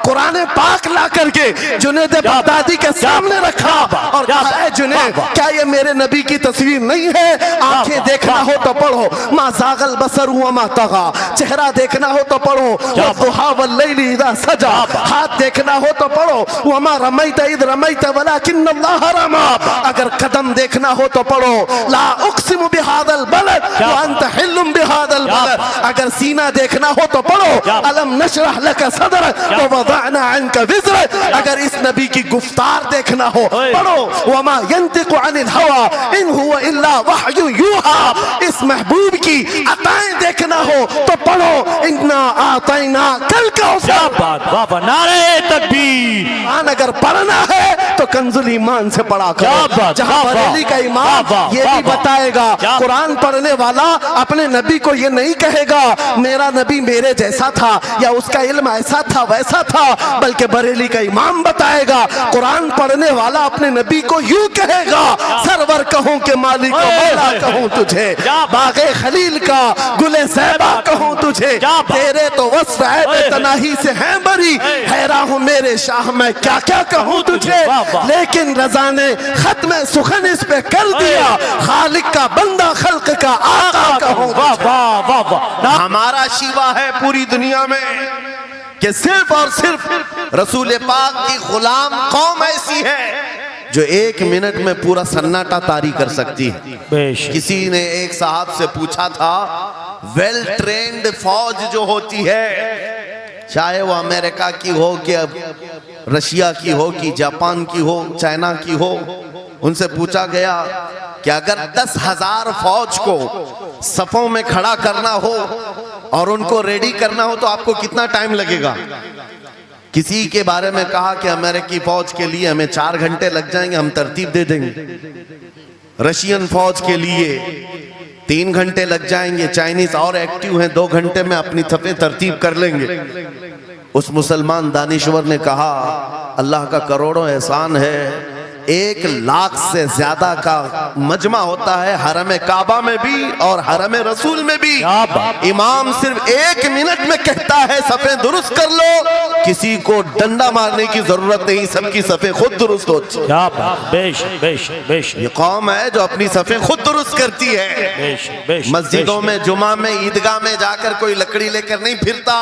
कुरान पाक ला करके जुनैद बगदादी के सामने रखा और कहा, जुनैद क्या ये मेरे नबी की तस्वीर नहीं है? आंखें देखना हो तो पढ़ो, मा ज़ागल बसर हुआ मा तगा, चेहरा देखना हो तो पढ़ो, वद्दुहा वल्लैलि इज़ा सजा, हाथ देखना हो तो पढ़ो, वमा रमैत इज़ रमैत वलाकिन्नल्लाह रमा, अगर कदम देखना हो तो पढ़ो, ला उक़सिमु बिहादल बलद व अंत हिल्लुम बिहादल बलद, अगर सीना देखना हो तो पढ़ो, अलम नशरह लका सदरक व वदअना अन्का विज़रक, अगर इस नबी की गुफ्तार देखना हो पढ़ो, वमा यंतिकु अनिल हवा इन हुवा इल्ला वहयु यूहा, इस महबूब की अताएं देखना हो तो पढ़ो, इन्ना आतैना कल कौसर, नारे तकबीर। अगर पढ़ना है तो कंजुल ईमान से पढ़ा करो, जहां बरेली का इमाम ये भी बताएगा, कुरान पढ़ने वाला अपने नबी को ये नहीं कहेगा मेरा नबी मेरे जैसा था या उसका इल्म ऐसा था वैसा था, बल्कि बरेली का इमाम बताएगा कुरान पढ़ने वाला अपने नबी को यूं कहेगा, सरवर कहूं के मालिक को मौला कहूं तुझे, बागे खलील का गुले ज़ैबा कहूं तुझे, तेरे तो वस्फ है तनाही से है बरी, हैरान हूं मेरे शाह मैं क्या क्या कहूं तुझे, लेकिन रज़ा ने खत्म सुखन इस पे कर दिया, खालिक का बंदा खल्क का आका कहूं तुझे। हमारा शिवा है पूरी दुनिया में कि सिर्फ और सिर्फ रसूल पाक की गुलाम कौम ऐसी है जो 1 मिनट में पूरा सन्नाटा तारी कर सकती है। किसी ने एक साहब से पूछा था, वेल ट्रेन्ड फौज जो होती है, चाहे वो अमेरिका की हो कि रशिया की हो कि जापान की हो, चाइना की हो, उनसे पूछा गया कि अगर 10,000 फौज को सफों में खड़ा करना हो और उनको रेडी करना हो तो आपको कितना टाइम लगेगा? किसी के बारे में कहा कि अमेरिकी फौज के लिए हमें 4 घंटे लग जाएंगे, हम तरतीब दे देंगे। रशियन फौज के लिए 3 घंटे लग जाएंगे, चाइनीज और एक्टिव हैं, 2 घंटे में अपनी सफे तरतीब कर लेंगे। उस मुसलमान दानिश्वर ने कहा, अल्लाह का करोड़ों एहसान है, 1 लाख से ज्यादा का मजमा होता है हरम काबा में भी और हरम रसूल में भी। इमाम सिर्फ 1 मिनट में कहता है सफे दुरुस्त कर लो, किसी को डंडा मारने की जरूरत नहीं, सबकी सफे खुद दुरुस्त होती है। ये कौम है जो अपनी सफे खुद दुरुस्त करती है। मस्जिदों में, जुमा में, ईदगाह में जाकर कोई लकड़ी लेकर नहीं फिरता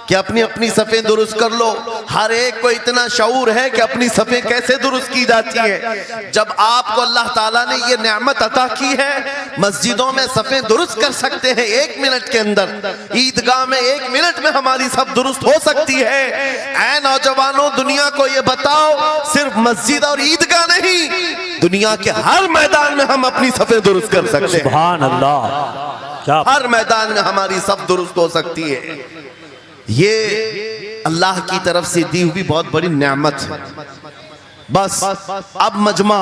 कि अपनी अपनी सफ़ें दुरुस्त कर लो। हर एक को इतना शऊर है कि अपनी सफ़ें कैसे दुरुस्त की जाती है। जब आपको अल्लाह ताला ने ये नेमत अता की है, मस्जिदों में सफ़ें दुरुस्त कर सकते हैं 1 मिनट के अंदर, ईदगाह में 1 मिनट में हमारी सब दुरुस्त हो सकती है। ऐ नौजवानों, दुनिया को ये बताओ, सिर्फ मस्जिद और ईदगाह नहीं, दुनिया के हर मैदान में हम अपनी सफ़ें दुरुस्त कर सकते हैं। सुभान अल्लाह। हर मैदान में हमारी सब दुरुस्त हो सकती है। ये अल्लाह की तरफ से दी हुई बहुत बड़ी नेमत है। बस अब मजमा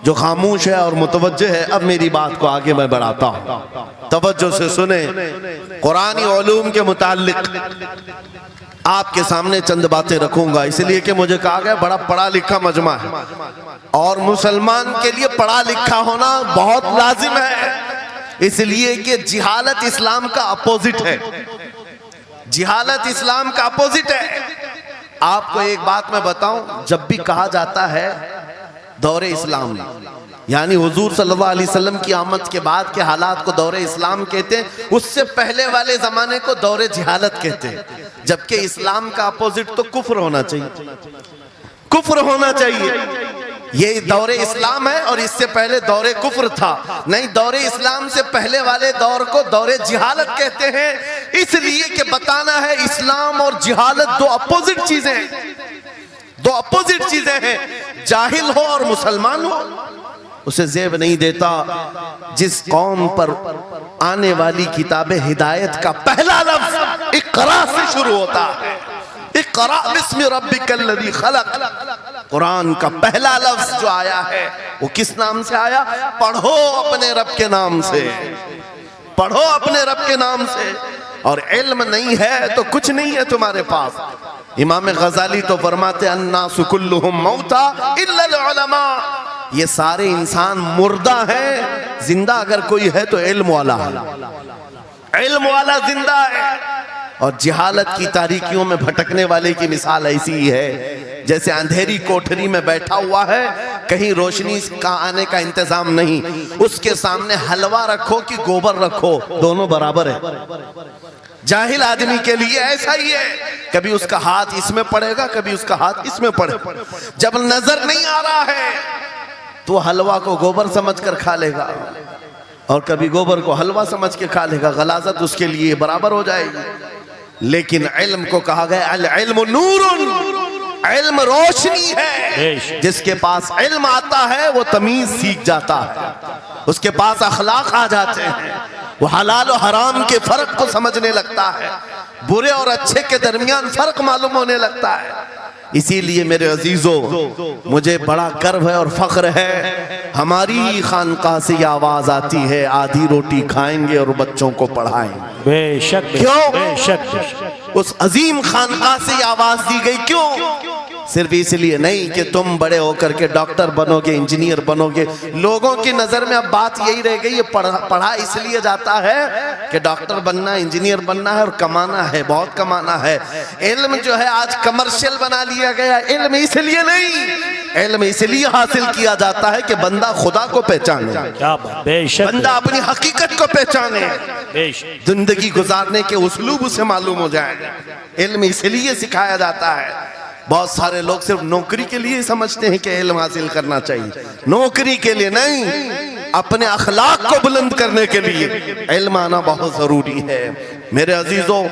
जो खामोश है और मुतवज्जे है, अब मेरी बात को आगे मैं बढ़ाता हूँ, तवज्जो से सुने। कुरानी उलूम के मुताल्लिक आपके सामने चंद बातें रखूंगा, इसलिए कि मुझे कहा गया बड़ा पढ़ा लिखा मजमा है और मुसलमान के लिए पढ़ा लिखा होना बहुत लाजिम है, इसलिए कि जिहालत इस्लाम का अपोजिट है। जिहालत इस्लाम का अपोजिट है। आपको एक बात मैं बताऊं, जब भी कहा जाता है दौरे इस्लाम, यानी हुजूर सल्लल्लाहु अलैहि वसल्लम की आमद के बाद के हालात को दौरे इस्लाम कहते हैं, उससे पहले वाले जमाने को दौरे जिहालत कहते हैं। जबकि इस्लाम का अपोजिट तो कुफ्र होना चाहिए, कुफ्र होना चाहिए। ये दौरे इस्लाम है और इससे पहले दौरे कुफ्र था। नहीं, दौरे इस्लाम से पहले वाले दौर को दौरे जिहालत कहते हैं, इसलिए कि बताना है इस्लाम और जिहालत दो अपोजिट चीजें हैं, दो अपोजिट चीजें हैं। जाहिल हो और मुसलमान हो उसे ज़ेब नहीं देता। जिस कौम पर आने वाली किताब हिदायत का पहला लफ्ज इक़रा से शुरू होता है, इक़रा बिस्मि रब्बिकल्लज़ी खलक़, कुरान का पहला लफ्ज जो आया है वो किस नाम से आया? पढ़ो अपने रब के नाम से, पढ़ो अपने रब के नाम से। और इल्म नहीं है तो कुछ नहीं है तुम्हारे पास। इमाम गजाली तो फरमाते अन्नासु कुल्लुहुम मौता इल्लल उलमा, ये सारे इंसान मुर्दा हैं, जिंदा अगर कोई है तो इल्म वाला है, इल्म वाला जिंदा है। और जिहालत की तारीकियों में भटकने वाले की मिसाल ऐसी ही है जैसे अंधेरी कोठरी में बैठा हुआ है, कहीं रोशनी का आने का इंतजाम नहीं, उसके सामने हलवा रखो कि गोबर रखो, दोनों बराबर है। जाहिल आदमी के लिए ऐसा ही है, कभी उसका हाथ इसमें पड़ेगा, कभी उसका हाथ इसमें पड़ेगा। जब नजर नहीं आ रहा है तो हलवा को गोबर समझकर खा लेगा और कभी गोबर को हलवा समझ के खा लेगा, गलाजत उसके लिए बराबर हो जाएगी। लेकिन इल्म को कहा गया अल इल्मु नूरुन, इल्म रोशनी है। जिसके पास इल्म आता है वो तमीज सीख जाता है, उसके पास अखलाक आ जाते हैं, वो हलाल और हराम के फर्क को समझने लगता है, बुरे और अच्छे के दरमियान फर्क मालूम होने लगता है। इसीलिए मेरे अजीजों, मुझे बड़ा गर्व है और फख्र है, हमारी खानकाह से ये आवाज आती है, आधी रोटी खाएंगे और बच्चों को पढ़ाएंगे। बेशक, क्यों? बेशक। उस अजीम खानकाह से ये आवाज दी गई, क्यों? सिर्फ इसलिए नहीं कि तुम बड़े होकर के डॉक्टर बनोगे, इंजीनियर बनोगे। लोगों की नजर में अब बात यही रह गई है, पढ़ा इसलिए जाता है कि डॉक्टर बनना, इंजीनियर बनना है और कमाना है, बहुत कमाना है। इल्म जो है आज कमर्शियल बना लिया गया। इल्म इसलिए नहीं, इल्म इसलिए हासिल किया जाता है कि बंदा खुदा को पहचाने, बंदा अपनी हकीकत को पहचाने, जिंदगी गुजारने के उस्लूब उसे मालूम हो जाए। इल्म इसलिए सिखाया जाता है। बहुत सारे लोग सिर्फ नौकरी के लिए समझते हैं कि इल्म हासिल करना चाहिए, नौकरी के लिए नहीं, अपने अखलाक को बुलंद करने के लिए इल्म आना बहुत जरूरी है। मेरे अजीजों,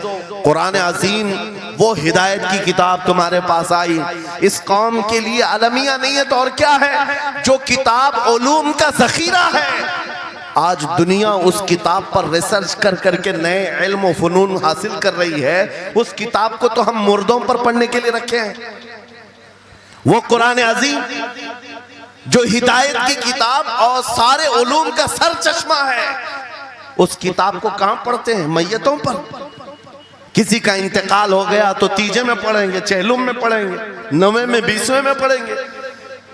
कुरान अज़ीम वो हिदायत की किताब तुम्हारे पास आई, इस कौम के लिए अलमिया नहीं है तो और क्या है, जो किताब उलूम का जखीरा है। आज दुनिया उस किताब पर रिसर्च कर करके नए इल्म और फनून हासिल कर रही है। उस किताब को तो हम मुर्दों पर पढ़ने के लिए रखे हैं। वो कुरान अज़ीम जो हिदायत की किताब और सारे उलूम का सर चश्मा है, उस किताब को कहां पढ़ते हैं? मैयतों पर। किसी का इंतकाल हो गया तो तीजे में पढ़ेंगे, चहलुम में पढ़ेंगे, नवे में, 20वें में पढ़ेंगे।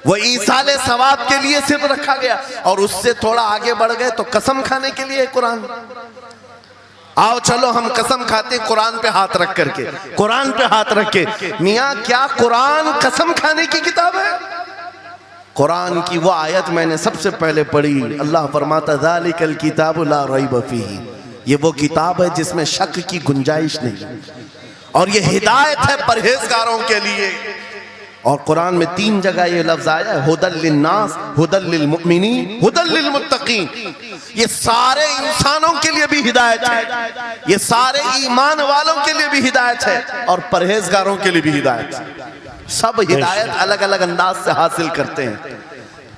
वो ईसाले सवाब के लिए सिर्फ रखा गया। और उससे थोड़ा आगे बढ़ गए तो कसम खाने के लिए कुरान। आओ चलो हम कसम खाते कुरान पे हाथ रख करके, कुरान पे हाथ रख के। मियाँ क्या कुरान कसम खाने की किताब है? कुरान की वो आयत मैंने सबसे पहले पढ़ी, अल्लाह फरमाता ज़ालिकल किताबु ला रैब फीही, ये वो किताब है जिसमें शक की गुंजाइश नहीं, और ये हिदायत है परहेजगारों के लिए। और कुरान में 3 जगह ये लफ्ज आया है, हुदल लिन्नास, हुदल लिल मुमिनीन, हुदल लिल मुत्तकीन। ये सारे इंसानों के लिए भी हिदायत है, ये सारे ईमान वालों के लिए भी हिदायत है, और परहेजगारों के लिए भी हिदायत है। सब हिदायत अलग अलग अंदाज से हासिल करते हैं।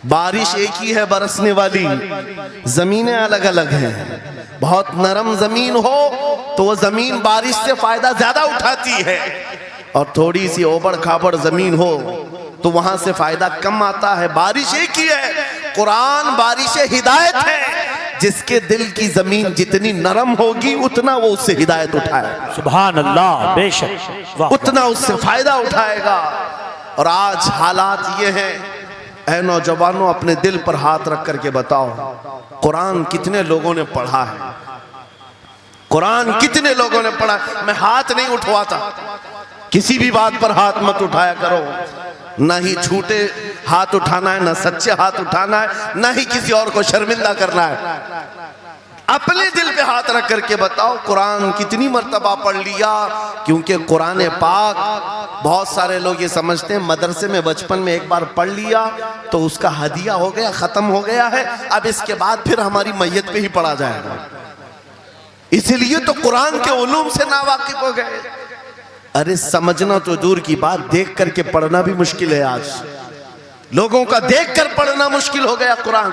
बारिश एक ही है बरसने वाली, जमीनें अलग अलग हैं। बहुत नरम जमीन हो तो वो जमीन बारिश से फायदा ज्यादा उठाती है, और थोड़ी सी ओबड़ खाबड़ जमीन हो तो वहां से फायदा कम आता है। बारिश एक ही है, कुरान बारिश हिदायत है। जिसके दिल की जमीन जितनी नरम होगी उतना वो उससे हिदायत उठाएगा। सुभान अल्लाह, बेशक, उतना उससे फायदा उठाएगा। और आज हालात ये हैं, ऐ नौजवानों अपने दिल पर हाथ रख करके बताओ, कुरान कितने लोगों ने पढ़ा है? कुरान कितने लोगों ने पढ़ा? मैं हाथ नहीं उठवाता, किसी भी बात पर हाथ मत उठाया करो। ना ही झूठे हाथ उठाना है, ना सच्चे हाथ उठाना है, ना ही किसी और को शर्मिंदा करना है। अपने दिल पे हाथ रख करके बताओ कुरान कितनी मर्तबा पढ़ लिया। क्योंकि कुरान पाक, बहुत सारे लोग ये समझते हैं मदरसे में बचपन में एक बार पढ़ लिया तो उसका हदिया हो गया, खत्म हो गया है, अब इसके बाद फिर हमारी मैयत पे ही पढ़ा जाएगा। इसलिए तो कुरान के उलूम से नावाकिफ हो गए। अरे समझना तो दूर की बात, देख करके पढ़ना भी मुश्किल है। आज लोगों का देख कर पढ़ना मुश्किल हो गया। कुरान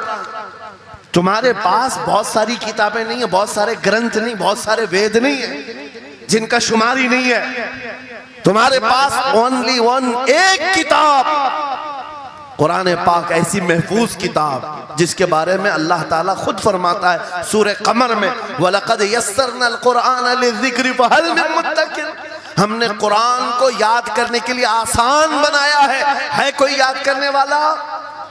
तुम्हारे पास बहुत सारी किताबें नहीं है, बहुत सारे ग्रंथ नहीं, बहुत सारे वेद नहीं है जिनका शुमार ही नहीं है। तुम्हारे पास ओनली वन, एक किताब कुरान पाक, ऐसी महफूज किताब जिसके बारे में अल्लाह ताला खुद फरमाता है सूरह कमर में, वलक़द यस्सरनल कुरआन लिज़िक्रि फहल मिन मुद्दकिर। हमने कुरान को याद करने के लिए आसान बनाया है कोई याद करने वाला?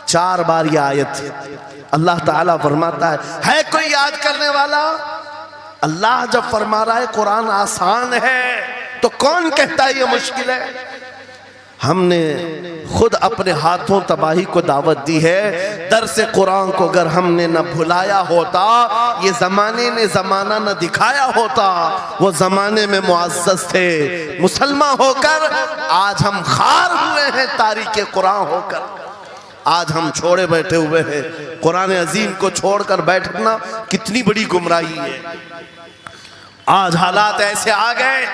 4 बार ये आयत अल्लाह ताला फरमाता है कोई याद करने वाला? अल्लाह जब फरमा रहा है कुरान आसान है तो कौन कहता है ये मुश्किल है? हमने खुद अपने हाथों तबाही को दावत दी है। दर्स कुरान को अगर हमने न भुलाया होता, ये जमाने ने जमाना न दिखाया होता, वो जमाने में मुअज़्ज़ज़ थे। मुसलमान होकर आज हम खार हुए हैं, तारीके कुरान होकर आज हम छोड़े बैठे हुए हैं। कुरान अजीम को छोड़कर बैठना कितनी बड़ी गुमराही है। आज हालात ऐसे आ गए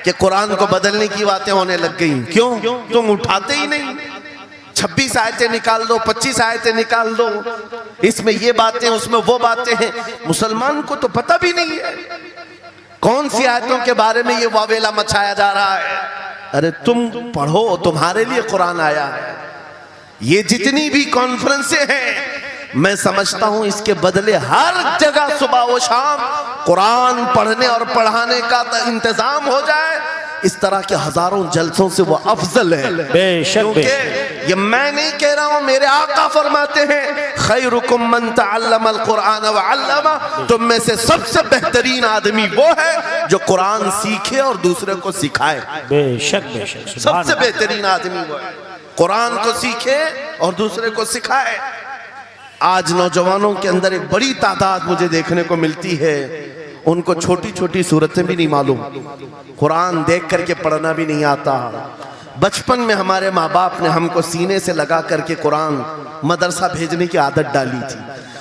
कि कुरान को बदलने की बातें होने लग गई। क्यों? तुम उठाते ही नहीं। 26 आयतें निकाल दो, 25 आयतें निकाल दो, इसमें ये बातें उसमें वो बातें हैं। मुसलमान को तो पता भी नहीं है कौन सी आयतों के बारे में ये वावेला मचाया जा रहा है। अरे तुम पढ़ो, तुम्हारे लिए कुरान आया है। ये जितनी भी कॉन्फ्रेंसें हैं, मैं समझता हूं इसके बदले हर जगह सुबह व शाम कुरान पढ़ने और पढ़ाने का इंतजाम हो जाए। इस तरह के हजारों जलसों से वो अफजल है। क्योंकि ये मैं नहीं कह रहा हूं, मेरे आका फरमाते हैं खैरुकुम मन तअल्लमल कुरान व अल्लमा, तुम में से सबसे बेहतरीन आदमी वो है जो कुरान सीखे और दूसरे को सिखाए। बेशक बेशक, सबसे बेहतरीन आदमी वो है कुरान को सीखे और दूसरे को सिखाए। आज नौजवानों के अंदर एक बड़ी तादाद मुझे देखने को मिलती है, उनको छोटी छोटी सूरतें भी नहीं मालूम, कुरान देख करके पढ़ना भी नहीं आता। बचपन में हमारे माँ बाप ने हमको सीने से लगा करके कुरान मदरसा भेजने की आदत डाली थी,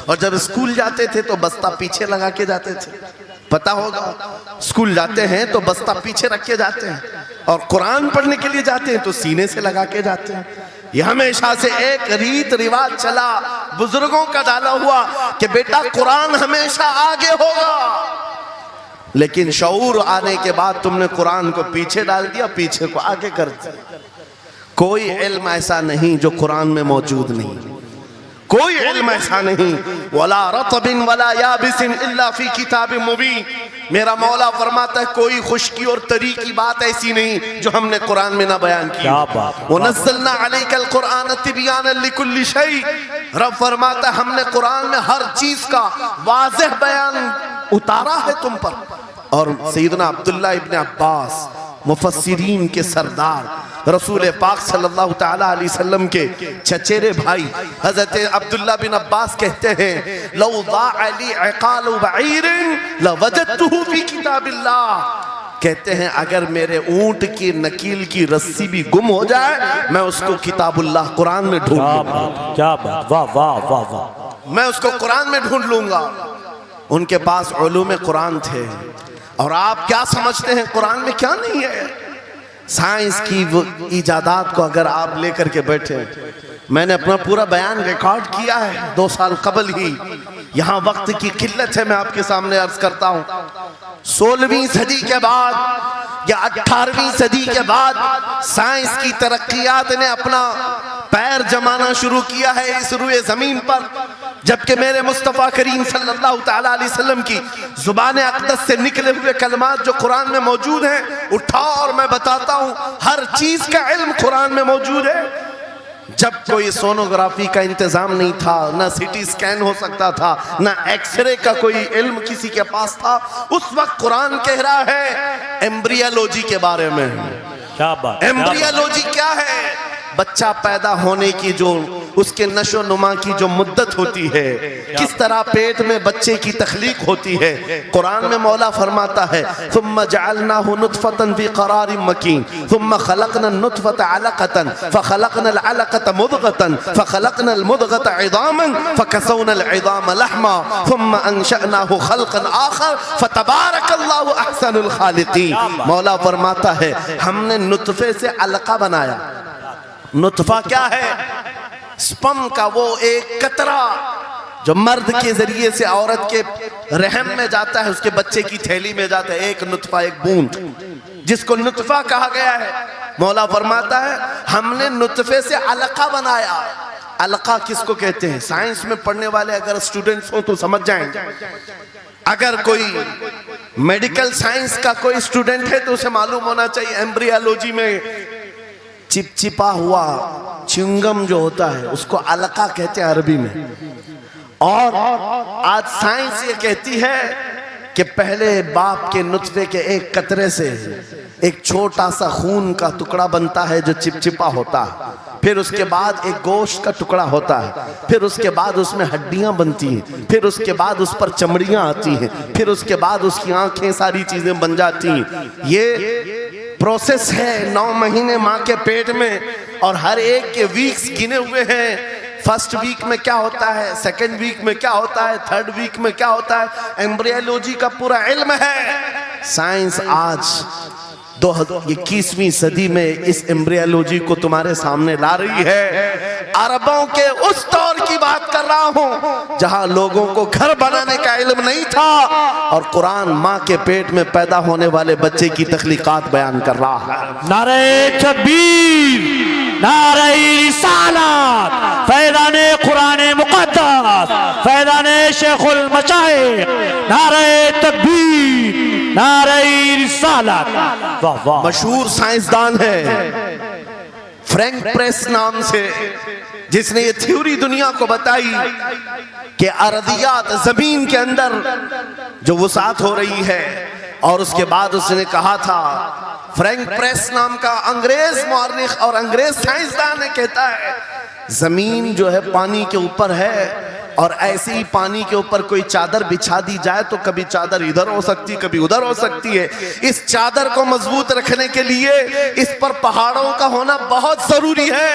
और जब स्कूल जाते थे तो बस्ता पीछे लगा के जाते थे। पता होगा, स्कूल जाते हैं तो बस्ता पीछे रख के जाते हैं, और कुरान पढ़ने के लिए जाते हैं तो सीने से लगा के जाते हैं। ये हमेशा से एक रीत रिवाज चला, बुजुर्गों का डाला हुआ कि बेटा कुरान हमेशा आगे होगा। लेकिन शऊर आने के बाद तुमने कुरान को पीछे डाल दिया, पीछे को आगे कर दिया। कोई इल्म ऐसा नहीं जो कुरान में मौजूद नहीं, कोई इल्म ऐसा नहीं। वला रतबिन वला याबिसिन इल्ला फी किताबिन मुबीन, मेरा मौला फरमाता है कोई खुश्की और तरी की बात ऐसी नहीं जो हमने कुरान में ना बयान की। वनज़्ज़लना अलैकल कुरान तिबयानन लिकुल्लि शै, रब फरमाता है हमने कुरान में हर चीज का वाज़ेह बयान उतारा है तुम पर। और सैयदना अब्दुल्लाह इब्न अब्बास मुफस्सिरीन के सरदार, रसूल पाक सल्लल्लाहु ताला अलैहि वसल्लम के चचेरे भाई हजरत अब्दुल्लाह बिन अब्बास कहते हैं लौ ज़ाअली इक़ालु बईरिन लवजदतुहु फी किताबिल्लाह, कहते हैं अगर मेरे ऊंट की नकील की रस्सी भी गुम हो जाए मैं उसको किताबुल्लाह कुरान में ढूंढ लूंगा। क्या बात, वाह वाह वाह वाह, मैं उसको कुरान में ढूंढ लूंगा। उनके पास उलूम कुरान थे। और आप क्या समझते हैं कुरान में क्या नहीं है? साइंस की वो इजादात को अगर आप लेकर के बैठे, मैंने अपना पूरा बयान रिकॉर्ड किया है 2 साल कबल ही। यहाँ वक्त की किल्लत है, मैं आपके सामने अर्ज करता हूँ 16वीं सदी के बाद या 18वीं सदी के बाद साइंस की तरक्कियात ने अपना पैर जमाना शुरू किया है इस रुए जमीन पर, जबकि मेरे मुस्तफ़ा करीम सल्लल्लाहु ताला अलैहि वसल्लम की जुबान अक़दस से निकले हुए कलमात जो कुरान में मौजूद हैं, उठाओ और मैं बताता हूँ हर चीज का इल्म कुरान में मौजूद है। जब कोई सोनोग्राफी का इंतजाम नहीं था, ना सिटी स्कैन हो सकता था, ना एक्सरे का कोई इल्म किसी के पास था, उस वक्त कुरान कह रहा है एम्ब्रियोलॉजी के बारे में। क्या बात, एम्ब्रियोलॉजी क्या है? बच्चा पैदा होने की जो उसके नशो नुमा की जो मुद्दत होती है, किस तरह पेट में बच्चे की तख्लीक होती है। कुरान में मौला फरमाता है सुम्मा जअलनाहु नुतफतन फी क़रारिन मकीन सुम्मा खलक़ना नुतफत अलक़तन फ़खलक़ना अलक़त मुदग़तन फ़खलक़ना मुदग़त इज़ामन फ़कसौना इज़ाम लहमा सुम्मा अंशअनाहु ख़ल्क़न आख़र फ़तबारकल्लाहु अहसनुल ख़ालिक़ीन। मौला फरमाता है हमने नुतफे से अलक़ा बनाया। नुतफा क्या है? स्पर्म का वो एक कतरा जो मर्द के जरिए से औरत के रहम में जाता है, उसके बच्चे की थैली में जाता है, एक नुतफा, एक बूंद, जिसको नुतफा कहा गया है। मौला फरमाता है हमने नुतफे से अलका बनाया। अलका किसको कहते हैं? साइंस में पढ़ने वाले अगर स्टूडेंट्स हो तो समझ जाएंगे। अगर कोई मेडिकल साइंस का कोई स्टूडेंट है तो उसे मालूम होना चाहिए एम्ब्रियोलॉजी में चिपचिपा हुआ च्युइंगम जो होता है उसको अलका कहते हैं अरबी में। और आज साइंस ये कहती है कि पहले बाप के नुत्फे के एक कतरे से एक छोटा सा खून का टुकड़ा बनता है जो चिपचिपा होता है, फिर उसके बाद एक गोश्त का टुकड़ा होता है, फिर उसके बाद उसमें हड्डियां बनती हैं, फिर उसके बाद उस पर चमड़ियां आती हैं, फिर उसके बाद उसकी आंखें, सारी चीजें बन जाती हैं। ये प्रोसेस है 9 महीने माँ के पेट में, और हर एक के वीक्स गिने हुए हैं। फर्स्ट वीक में क्या होता है, सेकंड वीक में क्या होता है, थर्ड वीक में क्या होता है, एम्ब्रियोलॉजी का पूरा इल्म है। साइंस आज 21वीं सदी में इस एम्ब्रियोलॉजी को तुम्हारे सामने ला रही है। अरबों के उस दौर की बात कर रहा हूं जहां लोगों को घर बनाने का इल्म नहीं था, और कुरान माँ के पेट में पैदा होने वाले बच्चे की तख्लीकात बयान कर रहा है। नारे तकबीर, नारे रिसालत, फैज़ाने कुरान मुक़द्दस, फैज़ाने शेखुल मशाइख, नारे तकबीर, नारे रिसालत। वाह वाह। मशहूर साइंसदान है फ्रैंक प्रेस नाम से, जिसने ये थ्योरी दुनिया को बताई कि अर्दियात, जमीन के अंदर जो वसात हो रही है, और उसके बाद उसने कहा था, फ्रैंक प्रेस नाम का अंग्रेज मुअर्रिख और अंग्रेज साइंसदान ने कहता है, जमीन जो है पानी के ऊपर है, और ऐसे ही पानी के ऊपर कोई चादर बिछा दी जाए तो कभी चादर इधर हो सकती, कभी उधर हो सकती है। इस चादर को मजबूत रखने के लिए इस पर पहाड़ों का होना बहुत जरूरी है।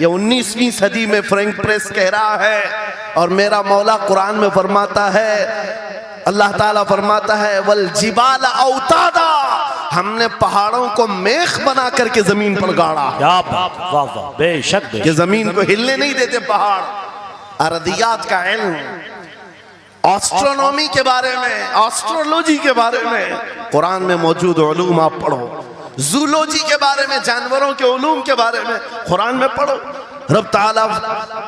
ये 19वीं सदी में फ्रैंक प्रेस कह रहा है, और मेरा मौला कुरान में फरमाता है, अल्लाह ताला फरमाता है, वल जिबाल औतादा, हमने पहाड़ों को मेख बना करके जमीन पर गाड़ा। क्या बात, वाह वाह, बेशक ये जमीन को हिलने नहीं देते पहाड़। अर्दियात का इल्म, एस्ट्रोनॉमी के बारे में, एस्ट्रोलॉजी के बारे में कुरान में मौजूद उलूम आप पढ़ो। जूलॉजी के बारे में, जानवरों के उलूम के बारे में कुरान में पढ़ो। रब ताला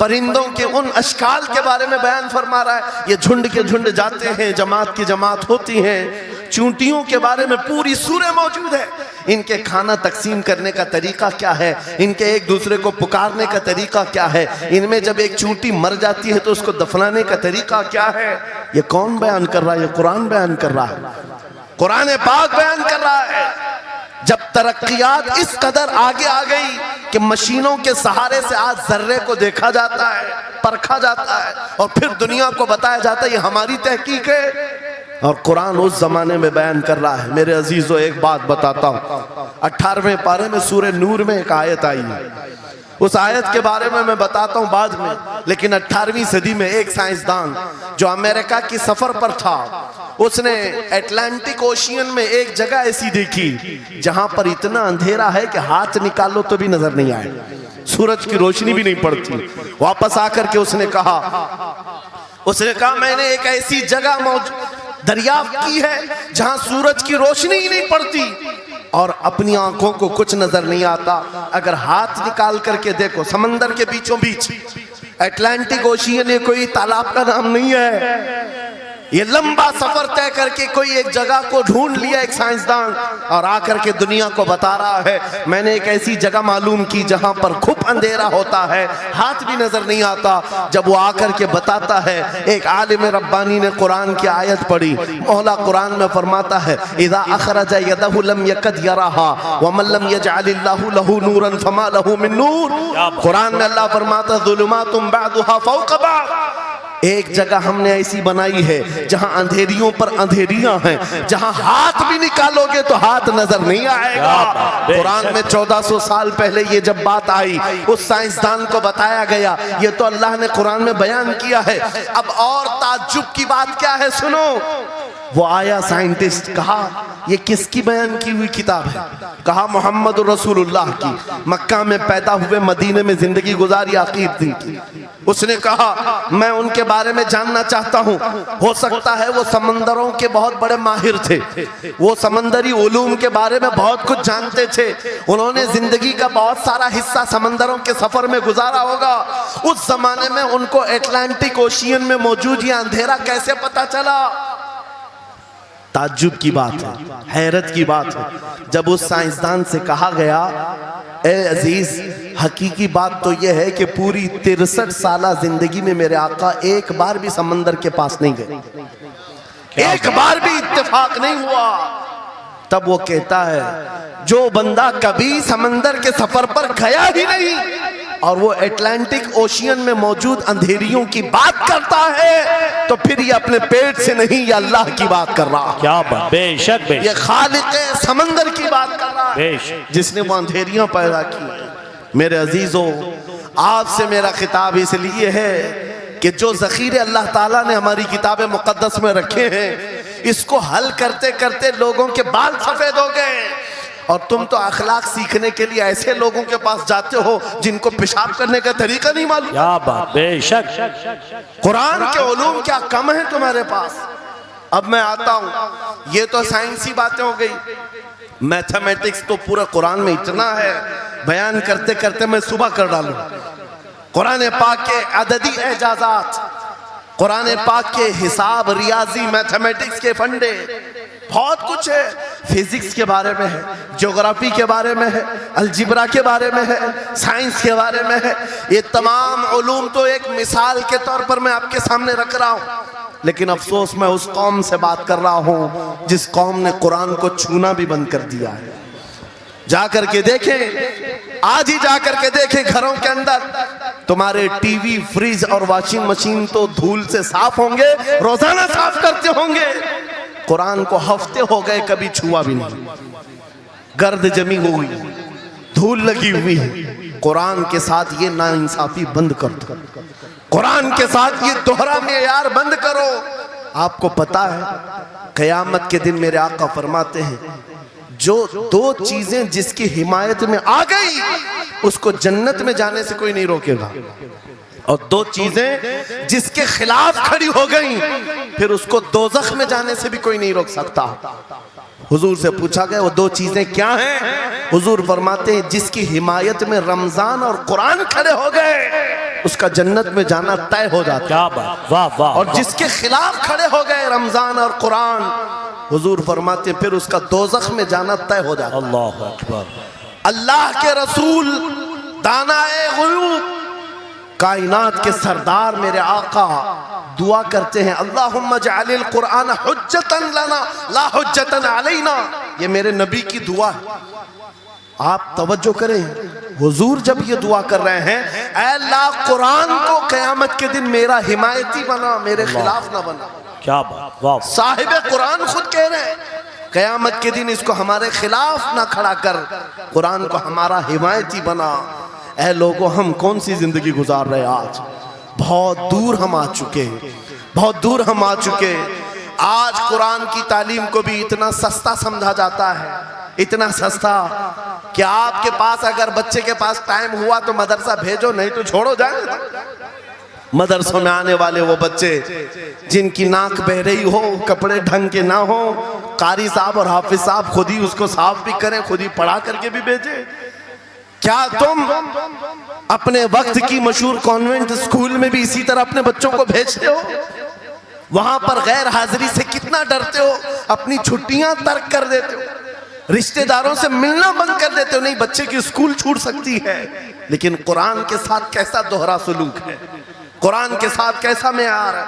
परिंदों के उन अशकाल के बारे में बयान फरमा रहा है, ये झुंड के झुंड जाते हैं, जमात की जमात होती हैं। चूंटियों के बारे में पूरी सूरह मौजूद है, इनके खाना तकसीम करने का तरीका क्या है, इनके एक दूसरे को पुकारने का तरीका क्या है, इनमें जब एक चूंटी मर जाती है तो उसको दफनाने का तरीका क्या है। ये कौन बयान कर रहा है? ये कुरान बयान कर रहा है, कुरान पाक बयान कर रहा है। जब तरक्कियात इस कदर आगे आ गई कि मशीनों के सहारे से आज जर्रे को देखा जाता है, परखा जाता है, और फिर दुनिया को बताया जाता है ये हमारी तहकीक है, और कुरान उस जमाने में बयान कर रहा है। मेरे अजीजों, एक बात बताता हूँ, 18वें पारे में सूरह नूर में एक आयत आई है, उस आयत के बारे में मैं बताता हूँ बाद में। लेकिन 18वीं सदी में एक साइंसदान जो अमेरिका की सफर पर था, उसने अटलांटिक ओशियन में एक जगह ऐसी देखी जहां पर इतना अंधेरा है कि हाथ निकालो तो भी नजर नहीं आए, सूरज की रोशनी भी नहीं पड़ती। वापस आकर के उसने कहा मैंने एक ऐसी जगह दरियाफ्त की है जहां सूरज की रोशनी ही नहीं पड़ती और अपनी आंखों को कुछ नजर नहीं आता। अगर हाथ निकाल करके देखो, समंदर के बीचों बीच अटलांटिक ओशियन, ये कोई तालाब का नाम नहीं है। ये लंबा सफर तय करके कोई एक जगह को ढूंढ लिया एक साइंसदान, और आकर के दुनिया को बता रहा है मैंने एक ऐसी जगह मालूम की जहां पर खूब अंधेरा होता है, हाथ भी नजर नहीं आता। जब वो आकर के बताता है, एक आलिम रब्बानी ने कुरान की आयत पढ़ी, मौला कुरान में फरमाता है, इज़ा अखरजा यदहु लम यकद यराहा व मन लम यजअलिल्लाहु लहू नूरन फमा लहू मिन नूर। कुरान में अल्लाह फरमाता, ज़ुलुमातुम बअदुहा फौक़ बअद, एक जगह हमने ऐसी बनाई है जहां अंधेरियों पर अंधेरियां हैं, जहां हाथ भी निकालोगे तो हाथ नजर नहीं आएगा। कुरान में 1400 साल पहले ये जब बात आई, उस साइंसदान को बताया गया, ये तो अल्लाह ने कुरान में बयान किया है। अब और ताज्जुब की बात क्या है, सुनो। वो आया साइंटिस्ट, कहा ये किसकी बयान की हुई किताब है? कहा मोहम्मद रसूलुल्लाह की, मक्का में पैदा हुए, मदीने में जिंदगी गुजारी, आकीब दिन की। उसने कहा मैं उनके बारे में जानना चाहता हूँ, हो सकता है वो समंदरों के बहुत बड़े माहिर थे, वो समंदरी उलूम के बारे में बहुत कुछ जानते थे, उन्होंने जिंदगी का बहुत सारा हिस्सा समंदरों के सफर में गुजारा होगा। उस जमाने में उनको अटलांटिक ओशियन में मौजूद ये अंधेरा कैसे पता चला? ताज्जुब की बात है, हैरत की बात है। जब उस साइंसदान से कहा गया, ए अजीज, हकीकी बात तो यह है कि पूरी 63 साला जिंदगी में मेरे आका एक बार भी समंदर के पास नहीं गए, एक बार भी इत्तेफाक नहीं हुआ। तब वो कहता है जो बंदा कभी समंदर के सफर पर गया ही नहीं और वो अटलांटिक ओशियन में मौजूद अंधेरियों की बात करता है तो फिर ये अपने पेट से नहीं, ये अल्लाह की बात कर रहा है। क्या बात, बेशक ये बेशक खालिक समंदर की बात कर रहा है, बेशक। जिसने वो अंधेरियां पैदा की। मेरे अजीजों, आपसे मेरा खिताब इसलिए है कि जो ज़ख़ीरे अल्लाह ताला ने हमारी किताब मुक़द्दस में रखे हैं, इसको हल करते करते लोगों के बाल सफ़ेद हो गए और तुम तो अखलाक सीखने के लिए ऐसे लोगों के पास जाते हो जिनको पेशाब करने का तरीका नहीं मालूम। क्या बात, बेशक। कुरान के उलूम क्या कम है तुम्हारे पास। अब मैं आता हूँ, ये तो साइंसी बातें हो गई, मैथमेटिक्स तो पूरा कुरान में इतना है, बयान करते करते मैं सुबह कर डालूं। कुरान पाक के अददी एजाजात, कुरान पाक के हिसाब, रियाजी, मैथमेटिक्स के फंडे, बहुत कुछ है। फिजिक्स के बारे में है, ज्योग्राफी के बारे में है, अलजिब्रा के बारे में है, साइंस के बारे में है। ये तमाम उलूम तो एक मिसाल के तौर पर मैं आपके सामने रख रहा हूँ, लेकिन अफसोस मैं उस कौम से बात कर रहा हूँ जिस कौम ने कुरान को छूना भी बंद कर दिया है। जाकर के देखें, आज ही जाकर के देखें, घरों के अंदर तुम्हारे टीवी, फ्रिज और वॉशिंग मशीन तो धूल से साफ होंगे, रोजाना साफ करते होंगे। कुरान को हफ्ते हो गए कभी छुआ भी नहीं, गर्द जमी हुई, धूल लगी हुई है। कुरान के साथ ये नाइंसाफी बंद कर दो, कुरान के साथ ये दोहरा मेयार बंद करो। आपको पता है क़यामत के दिन मेरे आका फरमाते हैं जो दो चीजें जिसकी हिमायत में आ गई उसको जन्नत में जाने से कोई नहीं रोकेगा, और दो चीजें जिसके खिलाफ खड़ी हो गई फिर उसको दोज़ख में जाने से भी कोई नहीं रोक सकता। हुजूर से पूछा गया वो दो चीजें क्या हैं? हुजूर फरमाते हैं जिसकी हिमायत में रमजान और कुरान खड़े हो गए उसका जन्नत में जाना तय हो जाता। क्या बात, वाह वाह। और जिसके खिलाफ खड़े हो गए रमजान और कुरान, हुजूर फरमाते फिर उसका दोज़ख में जाना तय हो जाता। अल्लाह अकबर। अल्लाह के रसूल, दानाए ग़ुयूब, कायनात के सरदार मेरे आका दुआ करते हैं अल्लाहुम्मा जअलिल कुरान हुज्जतन लना ला हुज्जतन अलैना। ये मेरे नबी की दुआ है, आप तवज्जो करें। हुजूर जब ये दुआ कर रहे हैं, ऐ अल्लाह कुरान को क़यामत के दिन मेरा हिमायती बना, मेरे खिलाफ ना बना। क्या बात, वाह। साहिब कुरान खुद कह रहे हैं क़यामत के दिन इसको हमारे खिलाफ ना खड़ा कर, कुरान को हमारा हिमायती बना। ऐ लोगों, हम कौन सी जिंदगी गुजार रहे हैं आज? बहुत दूर हम आ चुके, बहुत दूर हम आ चुके। आज कुरान की तालीम को भी इतना सस्ता समझा जाता है, इतना सस्ता कि आपके पास अगर बच्चे के पास टाइम हुआ तो मदरसा भेजो, नहीं तो छोड़ो, जाए। मदरसों में आने वाले वो बच्चे जिनकी नाक बह रही हो, कपड़े ढंग के ना हो, कारी साहब और हाफिज साहब खुद ही उसको साफ भी करें, खुद ही पढ़ा करके भी भेजे। क्या तुम अपने वक्त की मशहूर कॉन्वेंट स्कूल में भी इसी तरह अपने बच्चों को भेजते हो? वहां पर गैर हाजिरी से कितना डरते हो, अपनी छुट्टियां तर्क कर देते हो, रिश्तेदारों से मिलना बंद कर देते हो। नहीं, बच्चे की स्कूल छूट सकती है, लेकिन कुरान के साथ कैसा दोहरा सलूक है, कुरान के साथ कैसा मेयार है,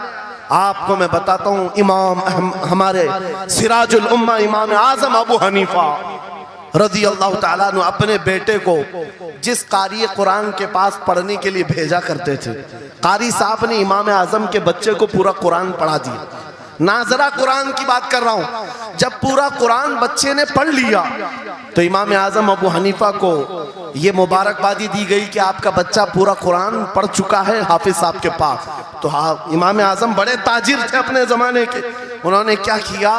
आपको मैं बताता हूँ। इमाम हमारे सिराजुल उम्मा इमाम आजम अबू हनीफा रज़ी अल्लाह ताला अन्हु अपने बेटे को जिस कारी कुरान के पास पढ़ने के लिए भेजा करते थे, कारी साहब ने इमाम आजम के बच्चे को पूरा कुरान पढ़ा दिया। नाजरा कुरान की बात कर रहा हूँ। जब पूरा कुरान बच्चे ने पढ़ लिया तो इमाम आजम अबू हनीफा को ये मुबारकबादी दी गई कि आपका बच्चा पूरा कुरान पढ़ चुका है हाफिज साहब के पास। तो हाँ, इमाम आजम बड़े ताजिर थे अपने ज़माने के। उन्होंने क्या किया,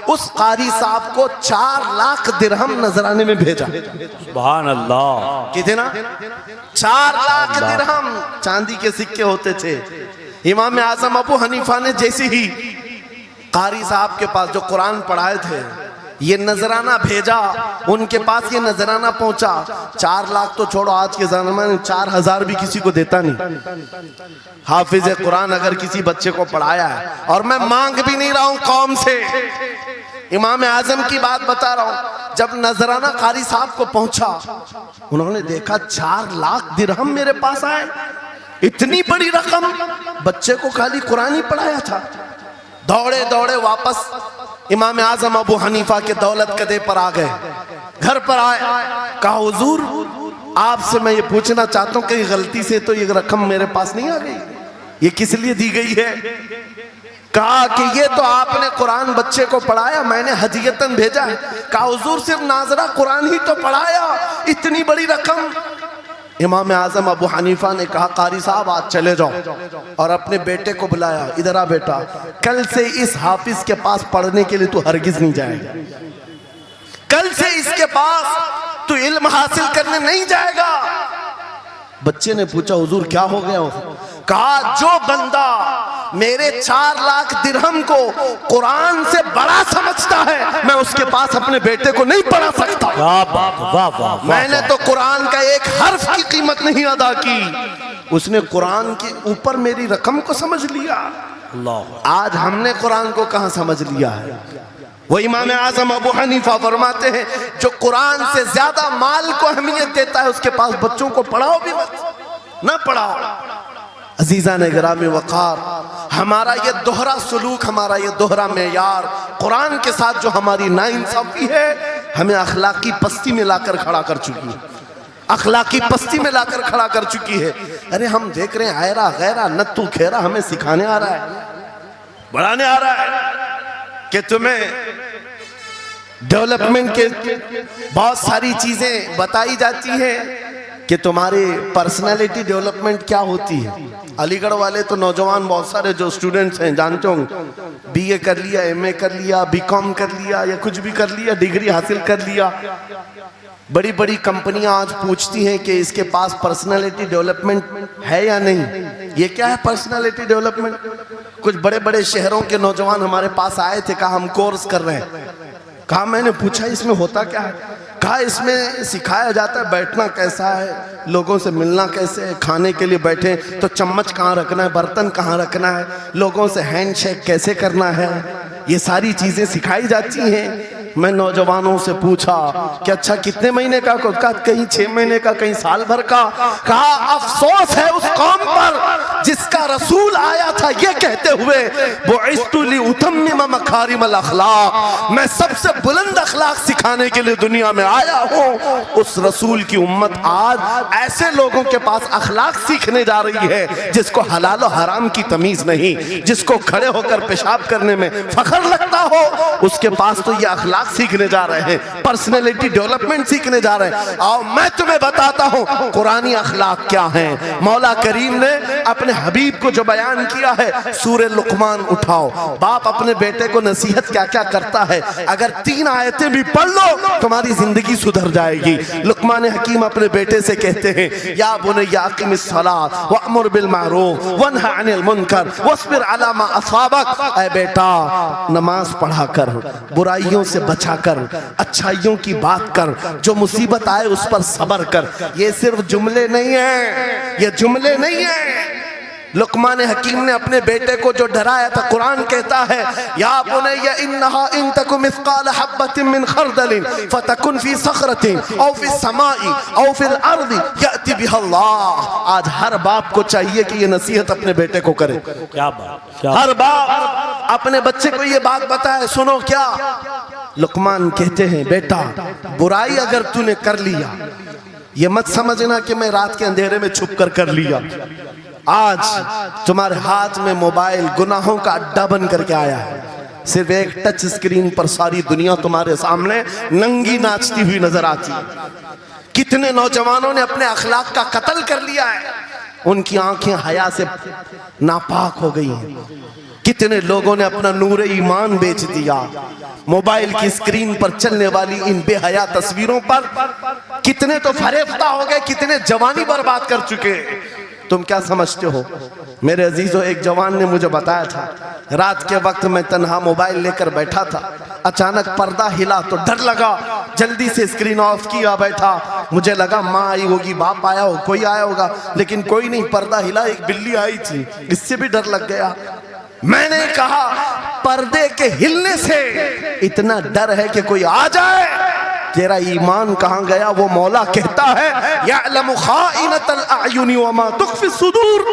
उस कारी साहब को 4 लाख दिरहम नजराने में भेजा। सुभान अल्लाह। कितना? 4 लाख दिरहम चांदी के सिक्के होते थे। इमाम आजम अबू हनीफा ने जैसे ही कारी साहब के पास जो कुरान पढ़ाए थे ये नजराना भेजा, उनके पास ये नजराना पहुंचा, 4 लाख तो छोड़ो, आज के ज़माने में 4000 भी किसी को देता नहीं। हाफिज कुरान अगर किसी बच्चे को पढ़ाया है, और मैं मांग भी नहीं रहा हूं कौम से, इमाम आजम की बात बता रहा हूं। जब नजराना कारी साहब को पहुंचा, उन्होंने देखा 4 लाख दिरहम मेरे पास आए, इतनी बड़ी रकम, बच्चे को खाली कुरान ही पढ़ाया था। दौड़े दौड़े वापस इमाम आजम अबू हनीफा के दौलत कदे पर आ गए। घर पर आए, कहा हुजूर आपसे मैं ये पूछना चाहता हूँ कहीं गलती से तो ये रकम मेरे पास नहीं आ गई, ये किस लिए दी गई है? कहा कि ये तो आपने कुरान बच्चे को पढ़ाया, मैंने हदियतन भेजा है। कहा हुजूर सिर्फ नाजरा कुरान ही तो पढ़ाया, इतनी बड़ी रकम। इमाम आजम अबू हनीफा ने कहा कारी साहब आज चले जाओ, और अपने बेटे को बुलाया, इधर आ बेटा, कल से इस हाफिज के पास पढ़ने के लिए तू हरगिज नहीं जाएगा, कल से इसके पास तू इल्म हासिल करने नहीं जाएगा। बच्चे ने पूछा हुजूर क्या हो गया? कहा जो बंदा मेरे 4 लाख दिरहम को कुरान से बड़ा समझता है, मैं उसके पास अपने बेटे को नहीं पढ़ा सकता। मैंने तो कुरान का एक हर्फ की कीमत नहीं अदा की, उसने कुरान के ऊपर मेरी रकम को समझ लिया। आज हमने कुरान को कहां समझ लिया है? वो इमाम आजम अबू हनीफा फरमाते हैं जो कुरान से ज्यादा माल को अहमियत देता है उसके पास बच्चों को पढ़ाओ भी मत, ना पढ़ाओ। अजीजा ने गिरामी वक़ार, हमारा ये दोहरा सलूक, हमारा ये दोहरा मेयार कुरान के साथ जो हमारी नाइंसाफी है, हमें अखलाकी पस्ती में लाकर खड़ा कर चुकी है, अखलाकी पस्ती में लाकर खड़ा कर चुकी है। अरे हम देख रहे हैं आयरा गैरा नत्तू खेरा हमें सिखाने आ रहा है, बढ़ाने आ रहा है कि तुम्हें डेवलपमेंट के बहुत सारी चीजें बताई जाती है कि तुम्हारी पर्सनालिटी डेवलपमेंट क्या होती है। अलीगढ़ वाले तो नौजवान बहुत सारे जो स्टूडेंट्स हैं जानते होंगे, बीए कर लिया, एमए कर लिया, बीकॉम कर लिया या कुछ भी कर लिया, डिग्री हासिल कर लिया। बड़ी बड़ी कंपनियां आज पूछती हैं कि इसके पास पर्सनालिटी डेवलपमेंट है या नहीं। ये क्या है पर्सनालिटी डेवलपमेंट? कुछ बड़े बड़े शहरों के नौजवान हमारे पास आए थे, कहा हम कोर्स कर रहे हैं। कहा मैंने पूछा इसमें होता क्या है? कहा इसमें सिखाया जाता है बैठना कैसा है, लोगों से मिलना कैसे है, खाने के लिए बैठे तो चम्मच कहाँ रखना है, बर्तन कहाँ रखना है, लोगों से हैंडशेक कैसे करना है, ये सारी चीजें सिखाई जाती हैं। मैं नौजवानों से पूछा कि अच्छा कितने महीने का? कहा कहीं 6 महीने का, कहीं साल भर का। कहा अफसोस है उस कौम पर जिसका रसूल आया था ये कहते हुए बुइस्तु लिउतम्मिम मकारिमल अखलाक, मैं सबसे बुलंद अखलाक सिखाने के लिए दुनिया में आया हूँ। उस रसूल की उम्मत आज ऐसे लोगों के पास अखलाक सीखने जा रही है जिसको हलाल और हराम की तमीज नहीं, जिसको खड़े होकर पेशाब करने में फख्र लगता हो, उसके पास तो ये अखलाक सीखने जा रहे हैं, पर्सनैलिटी डेवलपमेंट सीखने जा रहे हैं। आओ मैं तुम्हें बताता हूं कुरानी अखलाक क्या है। मौला करीम ने अपने हबीब को जो बयान किया है, सूरह लुकमान उठाओ, बाप अपने बेटे को नसीहत क्या क्या करता है, अगर 3 आयतें भी पढ़ लो तुम्हारी जिंदगी सुधर जाएगी। लुकमान हकीम अपने बेटे से कहते हैं या बुनय्या अक़िमिस सलात वअमुर बिल मारूफ वन्हा अनिल मुनकर वस्बिर अला मा असाबक, ऐ बेटा नमाज पढ़ा कर, बुराइयों से बचा कर, अच्छाइयों की बात कर, जो मुसीबत आए उस पर सब्र कर। ये सिर्फ जुमले नहीं है, ये जुमले नहीं है। लुकमान हकीम ने अपने बेटे को जो डराया था, कुरान कहता है या बुनय्या इन्नहा इन तकु मिस्काल हब्बतिन मिन खरदलिन फतकुन फी सखरतिन औ फी समाई औ फिल अर्दि याति बिहा अल्लाह। आज हर बाप को चाहिए कि ये नसीहत अपने बेटे को करे। क्या बात, हर बाप अपने बच्चे को ये बात बताए, सुनो क्या। लुकमान कहते हैं बेटा बुराई अगर तूने कर लिया, ये मत समझना कि मैं रात के अंधेरे में छुप कर लिया। आज तुम्हारे हाथ में मोबाइल गुनाहों का अड्डा बन करके आया है, सिर्फ एक टच स्क्रीन पर सारी दुनिया तुम्हारे सामने नंगी नाचती हुई नजर आती है। कितने नौजवानों ने अपने अखलाक का कत्ल कर लिया है, उनकी आंखें हया से नापाक हो गई हैं। कितने लोगों ने अपना नूरे ईमान बेच दिया मोबाइल की स्क्रीन पर चलने वाली इन बेहया तस्वीरों पर। कितने तो फरेफ्ता हो गए, कितने जवानी बर्बाद कर चुके। तुम क्या समझते हो मेरे अजीजों? एक जवान ने मुझे बताया था, रात के वक्त मैं तन्हा मोबाइल लेकर बैठा था, अचानक पर्दा हिला तो डर लगा, जल्दी से स्क्रीन ऑफ किया, बैठा। मुझे लगा माँ आई होगी, बाप आया हो, कोई आया होगा, लेकिन कोई नहीं। पर्दा हिला, एक बिल्ली आई थी, इससे भी डर लग गया। मैंने कहा पर्दे के हिलने से इतना डर है कि कोई आ जाए, तेरा ईमान कहां गया? वो मौला कहता है यअलमु खाइनतल अयुनि वमा तुख्फी सुदूर।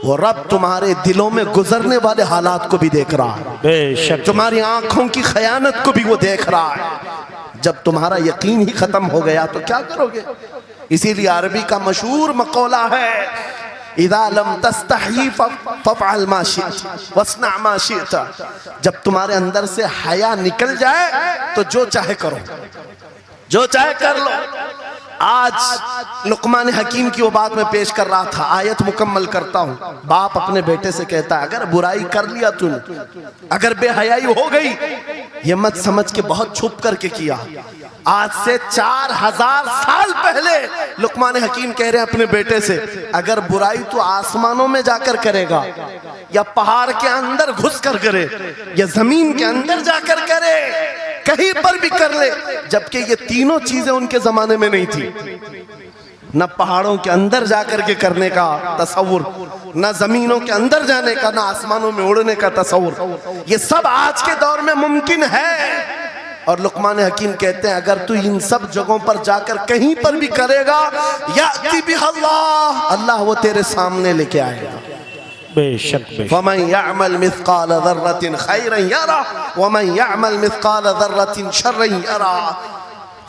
वो रब तुम्हारे दिलों में गुजरने वाले हालात को भी देख रहा है, बेशक तुम्हारी आंखों की खयानत को भी वो देख रहा है। जब तुम्हारा यकीन ही खत्म हो गया तो क्या करोगे? इसीलिए अरबी का मशहूर मकौला है, इज़ा लम तस्तही फफ़अल मा शिअत वस्ना मा शिअत। जब तुम्हारे अंदर से हया निकल जाए तो जो चाहे करो, जो चाहे कर लो। आज लुकमान हकीम की वो बात मैं पेश कर रहा था, आयत मुकम्मल करता हूँ। बाप अपने बेटे से कहता है, अगर बुराई कर लिया तूने, अगर बेहयाई हो गई, ये मत समझ के बहुत छुप करके किया। आज से 4000 साल पहले लुकमान हकीम कह रहे हैं अपने बेटे से, अगर बुराई तो आसमानों में जाकर करेगा, या पहाड़ के अंदर घुस कर करे, या जमीन के अंदर जाकर करे, कहीं पर भी कर ले। जबकि ये तीनों चीजें उनके जमाने में नहीं थी, न पहाड़ों के अंदर जाकर के करने का तसव्वुर, न जमीनों के अंदर जाने का, न आसमानों में उड़ने का तसव्वुर। ये सब आज के दौर में मुमकिन है। और लुकमान हकीम कहते हैं, अगर तू इन सब जगहों पर जाकर कहीं पर भी करेगा, याती बिहल्लाह, अल्लाह वो तेरे सामने लेके आएगा। बेशक फमन यअमल मिस्काल ज़र्रतिन खैरन यरा वमन यअमल मिस्काल ज़र्रतिन शर्रन यरा।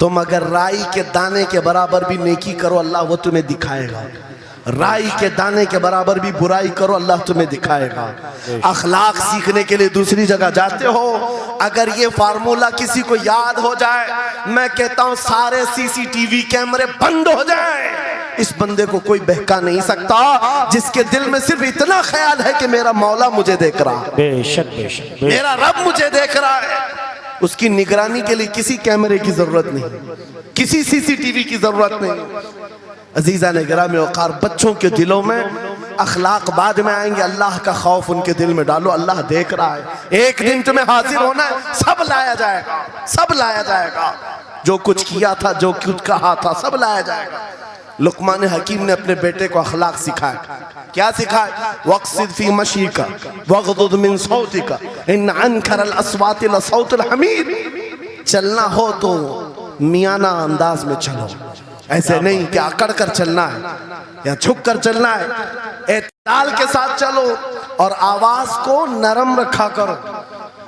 तुम अगर राई के दाने के बराबर भी नेकी करो, अल्लाह वो तुम्हें दिखाएगा। राई के दाने के बराबर भी बुराई करो, अल्लाह तुम्हें दिखाएगा। अखलाक सीखने के लिए दूसरी जगह जाते हो, अगर ये फार्मूला किसी को याद हो जाए, मैं कहता हूँ सारे सीसीटीवी कैमरे बंद हो जाए, इस बंदे को कोई बहका नहीं सकता, जिसके दिल में सिर्फ इतना ख्याल है कि मेरा मौला मुझे देख रहा है, बेशक बेशक मेरा रब मुझे देख रहा है। उसकी निगरानी के लिए किसी कैमरे की जरूरत नहीं, किसी सीसीटीवी की जरूरत नहीं। अजीजा ने गिरामी वक़ार, बच्चों के दिलों में अखलाक बाद में आएंगे, अल्लाह का खौफ उनके दिल में डालो। अल्लाह देख रहा है, एक दिन तुम्हें हाजिर होना है, सब लाया जाएगा, सब लाया जाएगा। जो कुछ किया था, जो कुछ कहा था, सब लाया जाएगा। लुकमान हकीम ने अपने बेटे को अखलाक सिखाया। क्या सिखाया? वक़्सिद फी मशीका वग़दुद मिन सौतिका इन अनकरल अस्वाति लसौतुल हमीर। चलना हो तो मियाना अंदाज में चलो, ऐसे नहीं कि अकड़ कर चलना है या झुक कर चलना है। एतदाल के साथ चलो और आवाज को नरम रखा करो।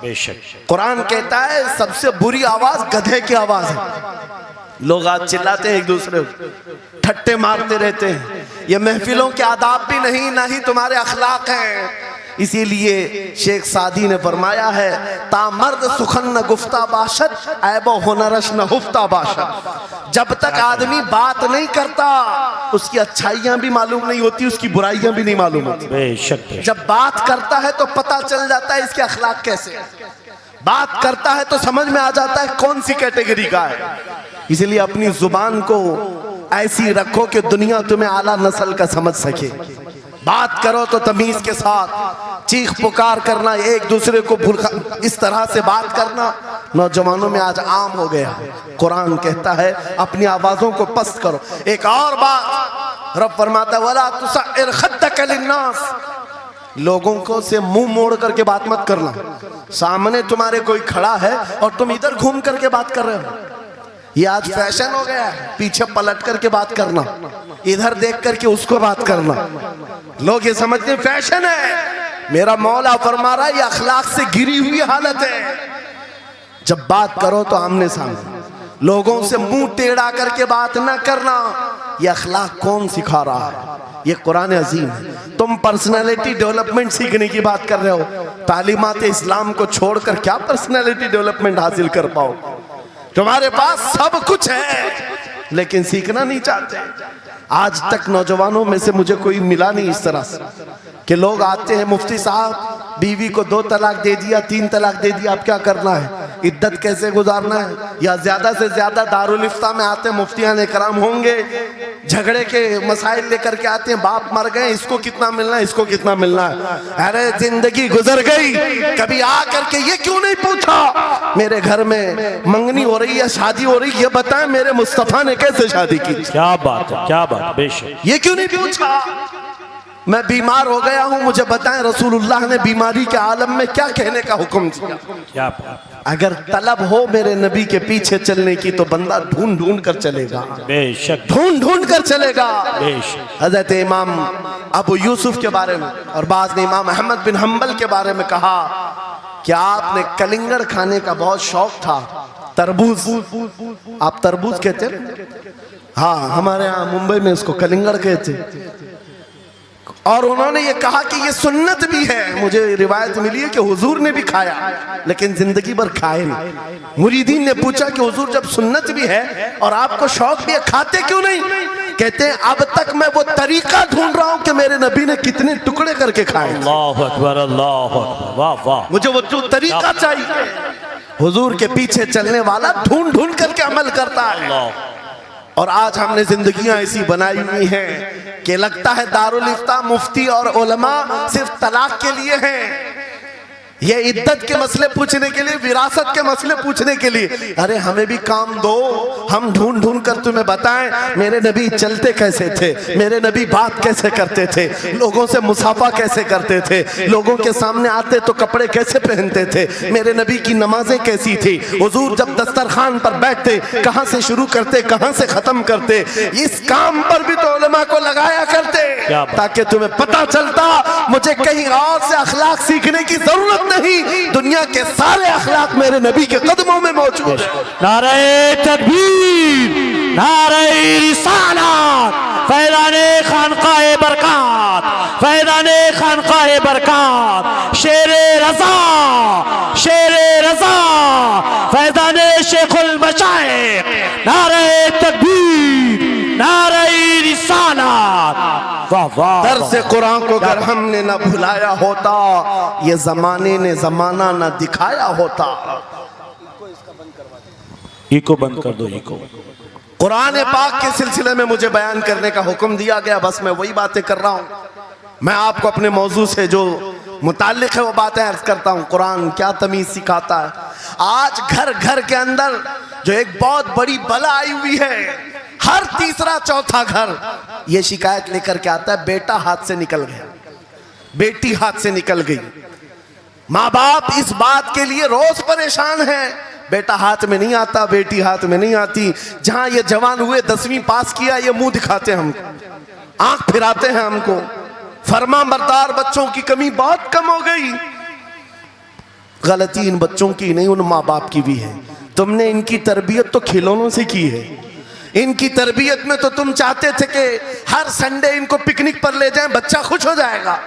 बेशक कुरान कहता है सबसे बुरी आवाज गधे की आवाज है। लोग आज चिल्लाते हैं, एक दूसरे को ठट्टे मारते रहते हैं। ये महफिलों के आदाब भी नहीं, ना ही तुम्हारे अखलाक हैं। इसीलिए शेख सादी ने फरमाया है, तामर्द सुखन न गुफ्ता बाशद ऐबो हुनरश न हुफ्ता बाशद। जब तक आदमी बात नहीं करता, उसकी अच्छाइयां भी मालूम नहीं होती, उसकी बुराइयां भी नहीं मालूम होती। बेशक जब बात करता है तो पता चल जाता है इसके अखलाक कैसे। बात करता है तो समझ में आ जाता है कौन सी कैटेगरी का है। इसलिए अपनी जुबान को ऐसी रखो कि दुनिया तुम्हें आला नस्ल का समझ सके। बात करो तो तमीज के साथ, चीख पुकार करना, एक दूसरे को इस तरह से बात करना नौजवानों में आज आम हो गया। कुरान कहता है अपनी आवाजों को पस्त करो। एक और बात रब फरमाता है, वला तुसइर खद्दक लिन्नास, लोगों को से मुंह मोड़ करके बात मत करना। सामने तुम्हारे कोई खड़ा है और तुम इधर घूम करके बात कर रहे हो, ये आज फैशन हो गया है। पीछे पलट करके बात करना, इधर देख करके उसको बात करना, लोग ये समझते हैं फैशन है। मेरा मौला फरमा रहा है ये अखलाक से गिरी हुई हालत है। जब बात करो तो आमने सामने, लोगों से मुंह टेढ़ा करके बात ना करना। ये अखलाक कौन सिखा रहा है? ये कुरान अजीम है। तुम पर्सनालिटी डेवलपमेंट सीखने की बात कर रहे हो, तालीमात इस्लाम को छोड़कर क्या पर्सनालिटी डेवलपमेंट हासिल कर पाओ? तुम्हारे पास सब कुछ है लेकिन सीखना नहीं चाहते। आज तक नौजवानों में से मुझे कोई मिला नहीं इस तरह से कि लोग आते हैं, मुफ्ती साहब बीवी को 2 तलाक दे दिया, 3 तलाक दे दिया, अब क्या करना है, इद्दत कैसे गुजारना है। या ज्यादा से ज्यादा दारुल इफ्ता में आते हैं, मुफ्तियान इकराम होंगे, झगड़े के मसाइल लेकर के आते हैं, बाप मर गए, इसको कितना मिलना है, इसको कितना मिलना है। अरे जिंदगी गुजर गई, कभी आ करके ये क्यों नहीं पूछा मेरे घर में मंगनी हो रही है, शादी हो रही, ये बताएं मेरे मुस्तफा ने कैसे शादी की? क्या बात है, क्या बात, बेशक ये क्यों नहीं पूछा? मैं बीमार हो गया हूं, मुझे बताएं रसूलुल्लाह ने बीमारी के आलम में क्या कहने का हुक्म दिया? क्या बात, अगर तलब हो मेरे नबी के पीछे चलने की तो बंदा ढूंढ ढूंढ कर चलेगा, बेशक ढूंढ ढूंढ कर चलेगा। बेशक। हजरत इमाम अबू यूसुफ के बारे में और बाद ने इमाम अहमद बिन हम्बल के बारे में कहा कि आपने कलिंगड़ खाने का बहुत शौक था। तरबूज, आप तरबूज कहते हैं? हाँ, हमारे यहाँ मुंबई में इसको कलिंगड़ कहते। और उन्होंने ये कहा कि ये सुन्नत भी है। मुझे रिवायत मिली है कि हुजूर ने भी खाया लेकिन जिंदगी भर खाए नहीं। मुरीदीन ने पूछा कि हुजूर जब सुन्नत भी है और आपको शौक भी है, खाते क्यों नहीं? कहते हैं अब तक मैं वो तरीका ढूंढ रहा हूं कि मेरे नबी ने कितने टुकड़े करके खाए। अल्लाह अकबर, अल्लाह अकबर, वाह वाह। मुझे वो जो तरीका चाहिए। हुजूर के पीछे चलने वाला ढूंढ ढूंढ करके अमल करता है। और आज हमने जिंदगियां ऐसी बनाई हुई हैं कि लगता है दारुल इफ्ता मुफ्ती और उलमा सिर्फ तलाक के लिए हैं, ये इद्दत के मसले पूछने के लिए, विरासत के मसले पूछने के लिए। अरे हमें भी काम दो, हम ढूंढ ढूंढ कर तुम्हें बताएं मेरे नबी चलते कैसे थे, मेरे नबी बात कैसे करते थे, लोगों से मुसाफा कैसे करते थे, लोगों के सामने आते तो कपड़े कैसे पहनते थे, मेरे नबी की नमाजें कैसी थी, हुजूर जब दस्तरखान पर बैठते कहां से शुरू करते कहां से खत्म करते। इस काम पर भी तो उलमा को लगाया करते ताकि तुम्हें पता चलता मुझे कहीं और से अखलाक सीखने की जरूरत नहीं, दुनिया के सारे अखलाक मेरे नबी के कदमों में मौजूद है। नारे तकबीर, नारे रिसालत, फैज़ाने खानकाए बरकत, फैज़ाने खानकाए बरकत, शेरे रज़ा, शेरे रज़ा, फैज़ाने शेखुल मशाइख, नारे तकबीर, नारे रिसालत, वाह वाह। दर्स कुरान को अगर हमने न भुलाया होता, ये जमाने ने जमाना न दिखाया होता। इको बंद कर दो, इको। कुरान पाक के सिलसिले में मुझे बयान करने का हुक्म दिया गया, बस मैं वही बातें कर रहा हूं। मैं आपको अपने मौजू से जो मुताल्लिक है वो बातें अर्ज करता हूं। कुरान क्या तमीज सिखाता है। आज घर घर के अंदर जो एक बहुत बड़ी बला आई हुई है, हर तीसरा चौथा घर ये शिकायत लेकर के आता है बेटा हाथ से निकल गया, बेटी हाथ से निकल गई। माँ बाप इस बात के लिए रोज परेशान है, बेटा हाथ में नहीं आता, बेटी हाथ में नहीं आती। जहां ये जवान हुए 10वीं पास किया, ये मुंह दिखाते हैं हमको, आंख फिराते हैं हमको। फरमा बरदार बच्चों की कमी बहुत कम हो गई। गलती इन बच्चों की नहीं, उन माँ बाप की भी है। तुमने इनकी तरबियत तो खिलौनों से की है। इनकी तरबियत में तो तुम चाहते थे कि हर संडे इनको पिकनिक पर ले जाएं, बच्चा खुश हो जाएगा,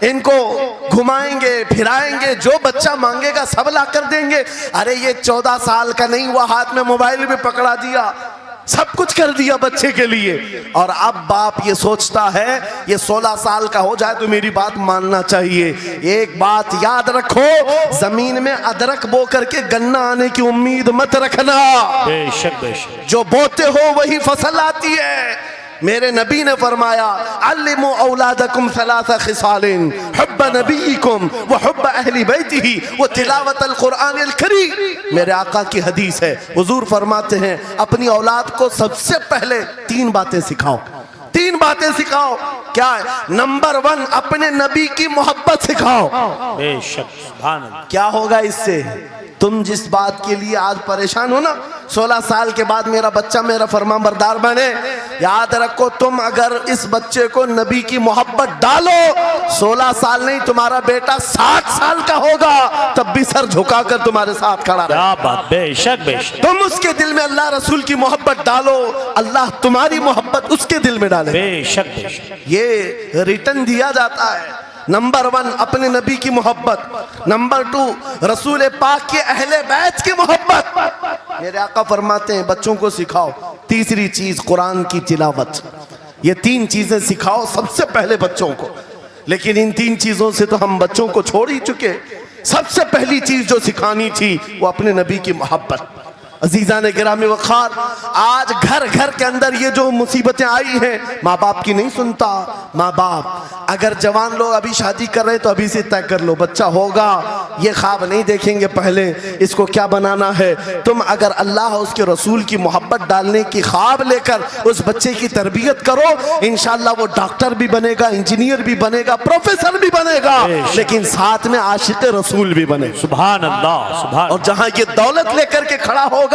इनको घुमाएंगे फिराएंगे, जो बच्चा मांगेगा सब ला कर देंगे। अरे ये 14 साल का नहीं हुआ, हाथ में मोबाइल भी पकड़ा दिया, सब कुछ कर दिया बच्चे के लिए। और अब बाप ये सोचता है ये 16 साल का हो जाए तो मेरी बात मानना चाहिए। एक बात याद रखो, जमीन में अदरक बो करके गन्ना आने की उम्मीद मत रखना। बेशक बेशक। जो बोते हो वही फसल आती है। मेरे नबी ने फरमाया अल्लिमु औलादकुम सलासा खिसालिन हुब्ब नबीकुम व हुब्ब अहली बैतिही व तिलावतल कुरानिल करीम। मेरे आका की हदीस है, हुजूर फरमाते हैं अपनी औलाद को सबसे पहले 3 बातें सिखाओ, 3 बातें सिखाओ। क्या है? नंबर 1 अपने नबी की मोहब्बत सिखाओ। बेशक, सुभान अल्लाह। क्या होगा इससे? तुम जिस बात के लिए आज परेशान हो ना, 16 साल के बाद मेरा बच्चा मेरा फरमाबरदार बने, याद रखो तुम अगर इस बच्चे को नबी की मोहब्बत डालो, 16 साल नहीं तुम्हारा बेटा 60 साल का होगा तब भी सर झुकाकर तुम्हारे साथ खड़ा रहे। क्या बात, बेशक बेशक। तुम उसके दिल में अल्लाह रसूल की मोहब्बत डालो, अल्लाह तुम्हारी मोहब्बत उसके दिल में डाले। बेशक बेशक। ये रिटर्न दिया जाता है। नंबर 1 अपने नबी की मोहब्बत, नंबर 2 रसूल पाक के अहले बैत की मोहब्बत। मेरे आका फरमाते हैं बच्चों को सिखाओ। तीसरी चीज कुरान की तिलावत। ये 3 चीजें सिखाओ सबसे पहले बच्चों को। लेकिन इन 3 चीजों से तो हम बच्चों को छोड़ ही चुके। सबसे पहली चीज जो सिखानी थी वो अपने नबी की मोहब्बत। अजीजा ने गिरामी वखार, आज घर घर के अंदर ये जो मुसीबतें आई हैं, माँ बाप की नहीं सुनता। माँ बाप अगर जवान लोग अभी शादी कर रहे हैं तो अभी से तय कर लो, बच्चा होगा, ये ख्वाब नहीं देखेंगे पहले इसको क्या बनाना है। तुम अगर अल्लाह और उसके रसूल की मोहब्बत डालने की ख्वाब लेकर उस बच्चे की तरबियत करो, इंशाअल्लाह वो डॉक्टर भी बनेगा, इंजीनियर भी बनेगा, प्रोफेसर भी बनेगा, लेकिन साथ में आशिक रसूल भी बने। सुभान अल्लाह, सुभान। और जहां ये दौलत लेकर के खड़ा होगा,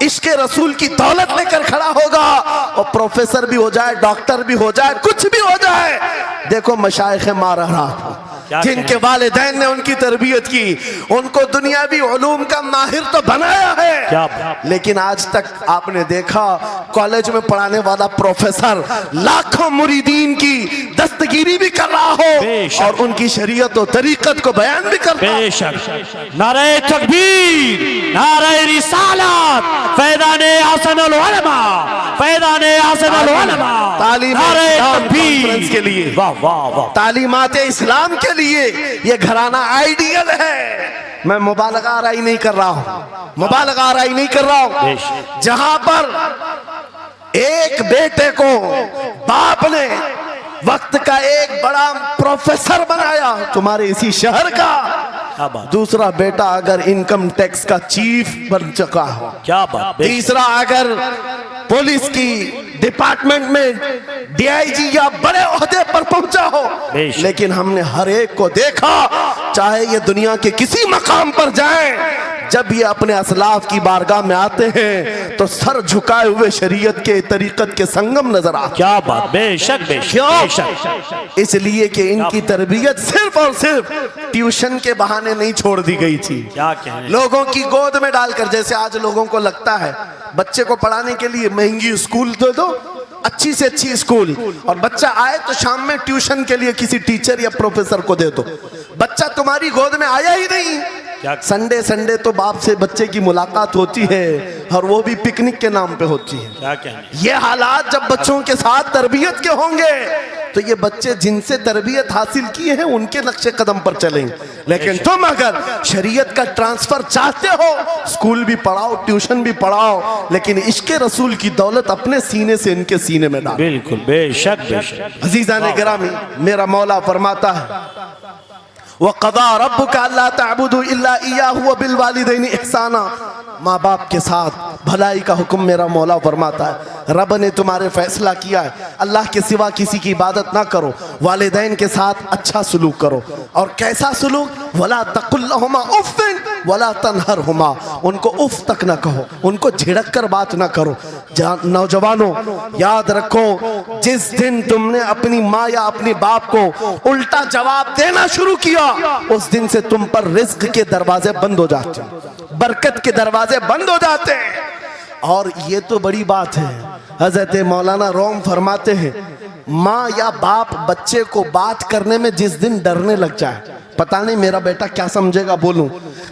इश्क़े रसूल की दौलत लेकर खड़ा होगा, और प्रोफेसर भी हो जाए, डॉक्टर भी हो जाए, कुछ भी हो जाए। देखो मशाइख मार रहा, जिनके वालिदैन ने उनकी तरबियत की, उनको दुनियावी उलूम का माहिर तो बनाया है, लेकिन आज तक आपने देखा कॉलेज में पढ़ाने वाला प्रोफेसर लाखों मुरीदीन की दस्तगीरी भी कर रहा हो और उनकी शरीयत और तरीकत को बयान भी करता हो। बेशक। नारे तकबीर, नारे रिसालत, फैज़ाने हसनुल उलमा, फैज़ाने हसनुल उलमा, तालीम के लिए, वाह वाह वाह, तालीमात इस्लाम के लिए ये घराना आइडियल है। मैं मुबालगा आराई नहीं कर रहा हूं, मुबालगा आराई नहीं कर रहा हूं। जहां पर एक बेटे को बाप ने वक्त का एक बड़ा प्रोफेसर बनाया, तुम्हारे इसी शहर का, दूसरा बेटा अगर इनकम टैक्स का चीफ बन चुका हो, क्या बात, तीसरा अगर पुलिस की डिपार्टमेंट में डीआईजी या बड़े ओहदे पर पहुंचा हो, लेकिन हमने हर एक को देखा, चाहे ये दुनिया के किसी मकाम पर जाएं, जब ये अपने असलाफ की बारगाह में आते हैं तो सर झुकाए हुए शरीयत के तरीकत के संगम नजर आते। क्या बात, बेशक बेशक। इसलिए कि इनकी तरबियत सिर्फ और सिर्फ ट्यूशन के बहाने नहीं छोड़ दी गई थी, क्या कहने, लोगों की गोद में डालकर। जैसे आज लोगों को लगता है बच्चे को पढ़ाने के लिए महंगी स्कूल दे दो, अच्छी से अच्छी स्कूल, और बच्चा आए तो शाम में ट्यूशन के लिए किसी टीचर या प्रोफेसर को दे दो। बच्चा तुम्हारी गोद में आया ही नहीं, संडे संडे तो बाप से बच्चे की मुलाकात होती है, और वो भी पिकनिक के नाम पे होती है। क्या कहने, ये हालात जब बच्चों के साथ तरबियत के होंगे तो ये बच्चे जिनसे तरबियत हासिल किए हैं उनके नक्शे कदम पर चलेंगे। लेकिन तुम अगर शरीयत का ट्रांसफर चाहते हो, स्कूल भी पढ़ाओ, ट्यूशन भी पढ़ाओ, लेकिन इश्क़े रसूल की दौलत अपने सीने से इनके सीने में डालो। बिल्कुल, बेशक बेशक। अजीज़ान गिरामी, मेरा मौला फरमाता है, वक़ज़ा रब्बुका अल्ला तअबुदू इल्ला इय्याहु व बिल वालिदैनि इहसाना। माँ बाप के साथ भलाई का हुक्म मेरा मौला फरमाता है। रब ने तुम्हारे फैसला किया है अल्लाह के सिवा किसी की इबादत ना करो, वालिदैन के साथ अच्छा सलूक करो। और कैसा सलूक? वला तकुल्लहुमा उफ़्फ़िन वला तनहरहुमा, उनको उफ तक ना कहो, उनको झिड़क कर बात ना करो। नौजवानों याद रखो, जिस दिन तुमने अपनी माँ या अपने बाप को उल्टा जवाब देना शुरू किया, उस दिन से तुम पर रिज्क के दरवाजे बंद हो जाते हैं, बरकत के दरवाजे बंद हो जाते हैं। और ये तो बड़ी बात है, हजरत मौलाना रोम फरमाते हैं, माँ या बाप बच्चे को बात करने में जिस दिन डरने लग जाए, पता नहीं मेरा बेटा क्या समझेगा बोलूं,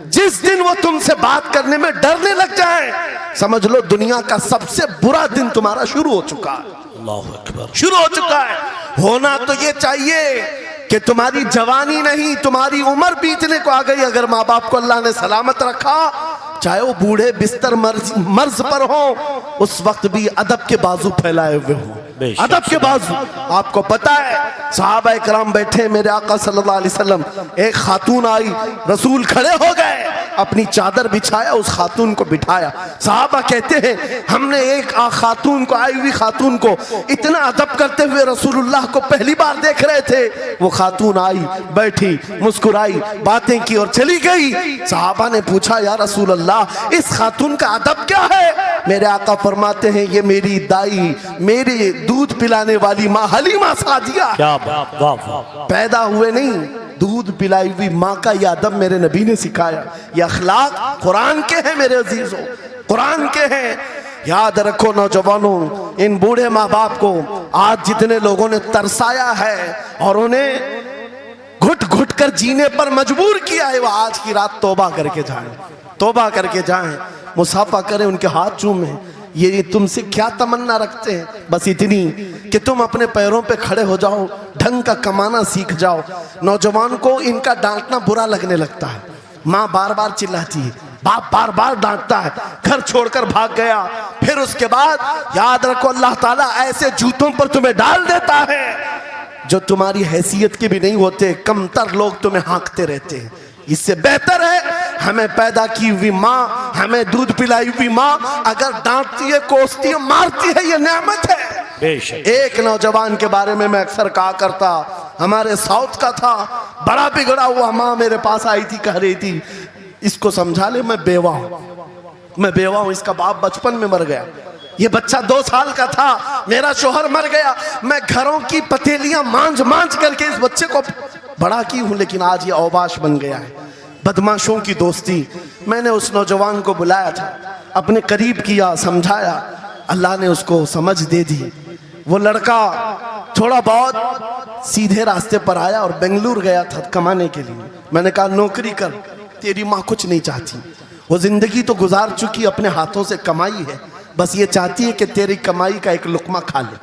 जिस दिन वो तुमसे बात करने में डरने लग जाए, समझ लो दुनिया का सबसे बुरा दिन तुम्हारा शुरू हो चुका है। अल्लाहु अकबर, शुरू हो चुका है। होना तो ये चाहिए कि तुम्हारी जवानी नहीं, तुम्हारी उम्र बीतने को आ गई, अगर माँ बाप को अल्लाह ने सलामत रखा, चाहे वो बूढ़े बिस्तर मर्ज पर हो, उस वक्त भी अदब के बाजू फैलाए हुए हो, अदब के बाजू। आपको पता है सहाबा इकराम बैठे, मेरे आका सल्लल्लाहु अलैहि वसल्लम, एक खातून आई, रसूल खड़े हो गए, अपनी चादर बिछाया, उस खातून को बिठाया। सहाबा कहते हैं हमने एक खातून को, आई हुई खातून को इतना अदब करते हुए रसूलुल्लाह को पहली बार देख रहे थे। वो खातून आई, बैठी, मुस्कुराई, बातें की और चली गई। सहाबा ने पूछा या रसूल अल्लाह, इस खातून का अदब क्या है? मेरे आका फरमाते हैं ये मेरी दाई, मेरी दूध पिलाने वाली माँ हलीमा सादिया, क्या बात, वाह वाह। पैदा हुए नहीं, दूध पिलाई हुई माँ का यह अदब मेरे नबी ने सिखाया। ये अखलाक कुरान के हैं मेरे अजीजों, कुरान के हैं। याद रखो नौजवानों, इन बूढ़े माँ बाप को आज जितने लोगों ने तरसाया है और उन्हें घुट घुट कर जीने पर मजबूर किया है, वो आज की रात तौबा करके जाएं, तौबा करके जाएं, मुसाफा करें, उनके हाथ चूमें। ये तुमसे क्या तमन्ना रखते हैं? बस इतनी कि तुम अपने पैरों पे खड़े हो जाओ, ढंग का कमाना सीख जाओ। नौजवान को इनका डांटना बुरा लगने लगता है, माँ बार बार चिल्लाती है, बाप बार बार डांटता है, घर छोड़कर भाग गया। फिर उसके बाद याद रखो अल्लाह ताला ऐसे जूतों पर तुम्हें डाल देता है जो तुम्हारी हैसियत के भी नहीं होते, कमतर लोग तुम्हें हाँकते रहते हैं। इससे बेहतर है हमें पैदा की हुई माँ, हमें दूध पिलाई हुई माँ अगर डांटती है, कोसती है, मारती है, ये नेमत है। बेशक। एक नौजवान के बारे में मैं अक्सर कहा करता, हमारे साउथ का था, बड़ा बिगड़ा हुआ, माँ मेरे पास आई थी, कह रही थी इसको समझा ले मैं बेवा हूं, इसका बाप बचपन में मर गया, ये बच्चा 2 साल का था, मेरा शोहर मर गया, मैं घरों की पतेलियां मांझ करके इस बच्चे को बड़ा की हूं, लेकिन आज ये औबाश बन गया है। बदमाशों की दोस्ती। मैंने उस नौजवान को बुलाया था, अपने करीब किया, समझाया, अल्लाह ने उसको समझ दे दी। वो लड़का थोड़ा बहुत सीधे रास्ते पर आया और बेंगलुरु गया था कमाने के लिए। मैंने कहा नौकरी कर, तेरी माँ कुछ नहीं चाहती, वो जिंदगी तो गुजार चुकी, अपने हाथों से कमाई है, बस ये चाहती है कि तेरी कमाई का एक लुकमा खा ले।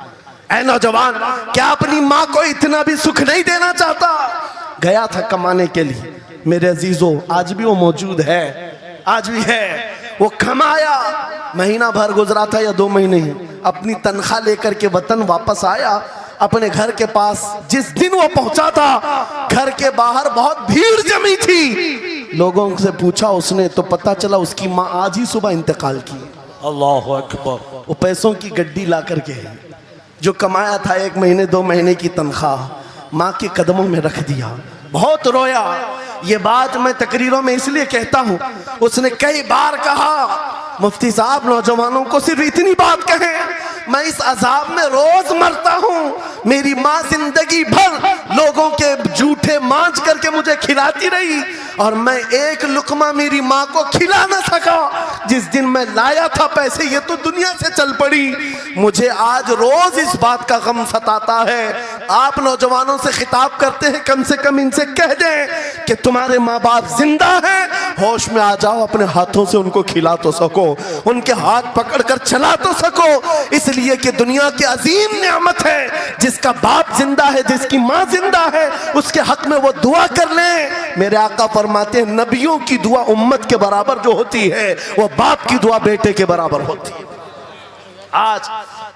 ऐ नौजवान, क्या अपनी माँ को इतना भी सुख नहीं देना चाहता? गया था कमाने के लिए। मेरे अजीजों, आज भी वो मौजूद है, आज भी है। वो कमाया, महीना भर गुजरा था या 2 महीने ही, अपनी तनख्वाह लेकर के वतन वापस आया। अपने घर के पास जिस दिन वो पहुंचा था, घर के बाहर बहुत भीड़ जमी थी। लोगों से पूछा उसने तो पता चला उसकी माँ आज ही सुबह इंतकाल की। अल्लाहु अकबर। वो पैसों की गड्डी ला करके जो कमाया था 1 महीने 2 महीने की तनख्वाह माँ के कदमों में रख दिया। बहुत रोया। ये बात मैं तकरीरों में इसलिए कहता हूँ, उसने कई बार कहा मुफ्ती साहब नौजवानों को सिर्फ इतनी बात कहें, मैं इस अजाब में रोज मरता हूँ। मेरी माँ जिंदगी भर लोगों के जूठे मांझ करके मुझे खिलाती रही और मैं एक लुकमा मेरी माँ को खिला ना सका। जिस दिन मैं लाया था पैसे, ये तो दुनिया से चल पड़ी। मुझे आज रोज इस बात का गम सताता है। आप नौजवानों से खिताब करते हैं, कम से कम इनसे कह दें कि तुम्हारे माँ बाप जिंदा हैं, होश में आ जाओ, अपने हाथों से उनको खिला तो सको, उनके हाथ पकड़कर चला तो सको। इसलिए कि दुनिया की अजीम नेमत है, जिसका बाप जिंदा है, जिसकी माँ जिंदा है, उसके हक में वो दुआ कर ले। मेरे आका फरमाते हैं नबियों की दुआ उम्मत के बराबर जो होती है, वो बाप की दुआ बेटे के बराबर होती है। आज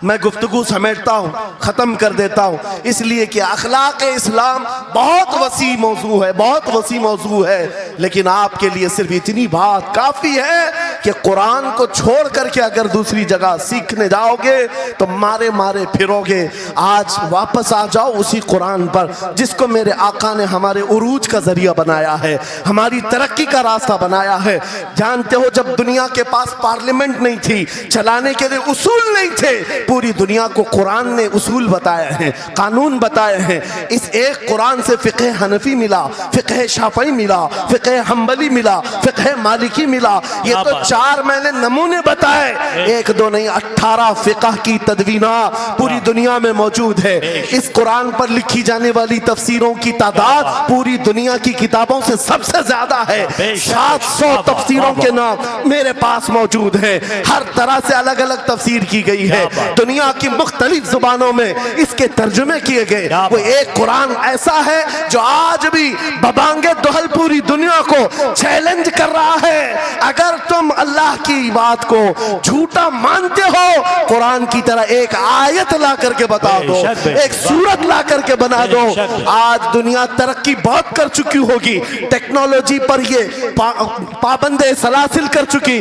मैं गुफ्तगू समेटता हूँ, ख़त्म कर देता हूँ, इसलिए कि अखलाक इस्लाम बहुत वसी मौजू है, बहुत वसी मौजू है। लेकिन आपके लिए सिर्फ इतनी बात काफ़ी है कि कुरान को छोड़ करके अगर दूसरी जगह सीखने जाओगे तो मारे मारे फिरोगे। आज वापस आ जाओ उसी कुरान पर जिसको मेरे आका ने हमारे उरूज का जरिया बनाया है, हमारी तरक्की का रास्ता बनाया है। जानते हो जब दुनिया के पास पार्लियामेंट नहीं थी, चलाने के लिए उसूल नहीं थे, पूरी दुनिया को कुरान ने उसूल बताए हैं, कानून बताए हैं। इस एक कुरान से फ़िक़्ह हनफी मिला, फ़िक़्ह शाफ़ई मिला, फ़िक़्ह हम्बली मिला, फ़िक़्ह मालिकी मिला। ये तो 4 मैंने नमूने बताए, 1 2 नहीं 18 फ़िक़्ह की तदवीना पूरी दुनिया में मौजूद है। इस कुरान पर लिखी जाने वाली तफसीरों की तादाद पूरी दुनिया की किताबों से सबसे ज्यादा है। 700 तफसीरों के नाम मेरे पास मौजूद है, हर तरह से अलग अलग तफसीर की गई है। दुनिया की मुख्तलिफ जुबानों में इसके तर्जुमे किए गए। वो एक कुरान ऐसा है जो आज भी बबांगे दुहल पूरी दुनिया को चैलेंज कर रहा है। अगर तुम अल्लाह की बात को झूठा मानते हो, कुरान की तरह एक आयत ला करके बता दो, एक सूरत ला करके बना दो। आज दुनिया तरक्की बहुत कर चुकी होगी, टेक्नोलॉजी पर ये पाबंदे सलासिल कर चुकी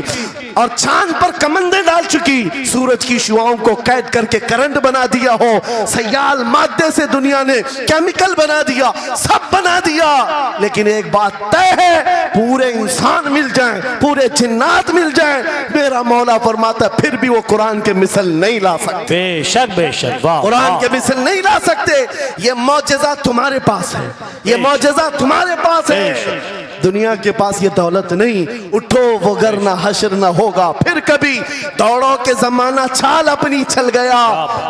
और चांद पर कमंदे डाल चुकी, सूरज की शुआओं को कैद करके करंट बना दिया हो, सयाल मादे से दुनिया ने केमिकल बना दिया, सब बना दिया। लेकिन एक बात तय है, पूरे इंसान मिल जाएं, पूरे जिन्नात मिल जाएं, मेरा मौला फरमाता फिर भी वो कुरान के मिसल नहीं ला सकते। बेशक बेशक, वाह, कुरान के मिसल नहीं ला सकते। ये मौजज़ा तुम्हारे पास है, ये मौजज़ा तुम्हारे पास है। दुनिया के पास ये दौलत नहीं। उठो वगरना हश्र न होगा फिर कभी, दौड़ो के जमाना चाल अपनी चल गया।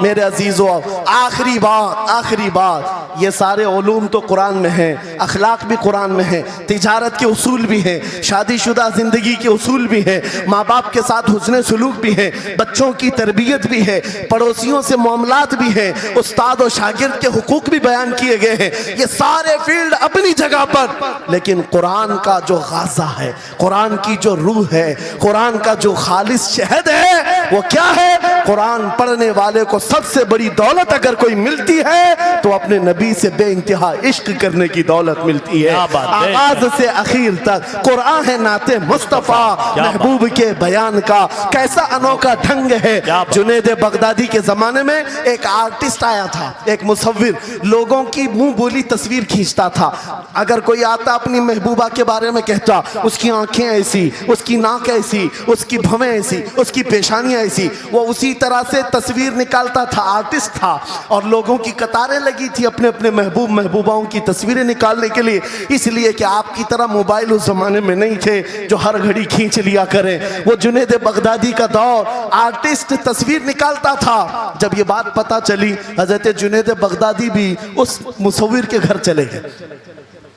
मेरे अजीजों, आखिरी बात ये सारे उलूम तो कुरान में हैं, अखलाक भी कुरान में है, तिजारत के उसूल भी हैं, शादीशुदा जिंदगी के उसूल भी हैं, माँ बाप के साथ हुस्न सलूक भी है, बच्चों की तरबियत भी है, पड़ोसियों से मामलात भी हैं, उस्ताद और शागिर्द के हुकूक भी बयान किए गए हैं। ये सारे फील्ड अपनी जगह पर, लेकिन कुरान का जो गाज़ा है, कुरान की जो रूह है, कुरान का जो खालिस शहद है, वो क्या है? कुरान पढ़ने वाले को सबसे बड़ी दौलत अगर कोई मिलती है तो अपने नबी से बेइंतहा इश्क करने की दौलत मिलती है। आगाज से आखिर तक कुरान है नाते मुस्तफा, महबूब के बयान का कैसा अनोखा ढंग है। जुनैद बगदादी के जमाने में एक आर्टिस्ट आया था, एक मुसव्विर, लोगों की मुंह बोली तस्वीर खींचता था। अगर कोई आता अपनी महबूबा के बारे में कहता, उसकी आंखें ऐसी, उसकी नाक ऐसी, उसकी भवें ऐसी, उसकी पेशानियां ऐसी, वो उसी तरह से तस्वीर निकालता था। आर्टिस्ट था और लोगों की कतारें लगी थी अपने अपने महबूब महबूबाओं की तस्वीरें निकालने के लिए, इसलिए कि आपकी तरह मोबाइल उस जमाने में नहीं थे जो हर घड़ी खींच लिया करें। वो जुनैद बगदादी का दौर, आर्टिस्ट तस्वीर निकालता था। जब ये बात पता चली, हजरत जुनैद बगदादी भी उस मुसव्विर के घर चले गए,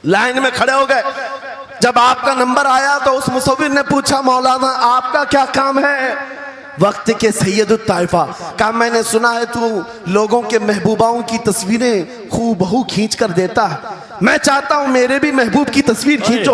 लाइन में खड़े हो गए। जब आपका नंबर आया तो उस मुसव्विर ने पूछा, मौलाना आपका क्या काम है? वक्त के सैयद ताइफा का मैंने सुना है तू लोगों के महबूबाओं की तस्वीरें खूबहू खींच कर देता है, मैं चाहता हूं मेरे भी महबूब की तस्वीर खींचो।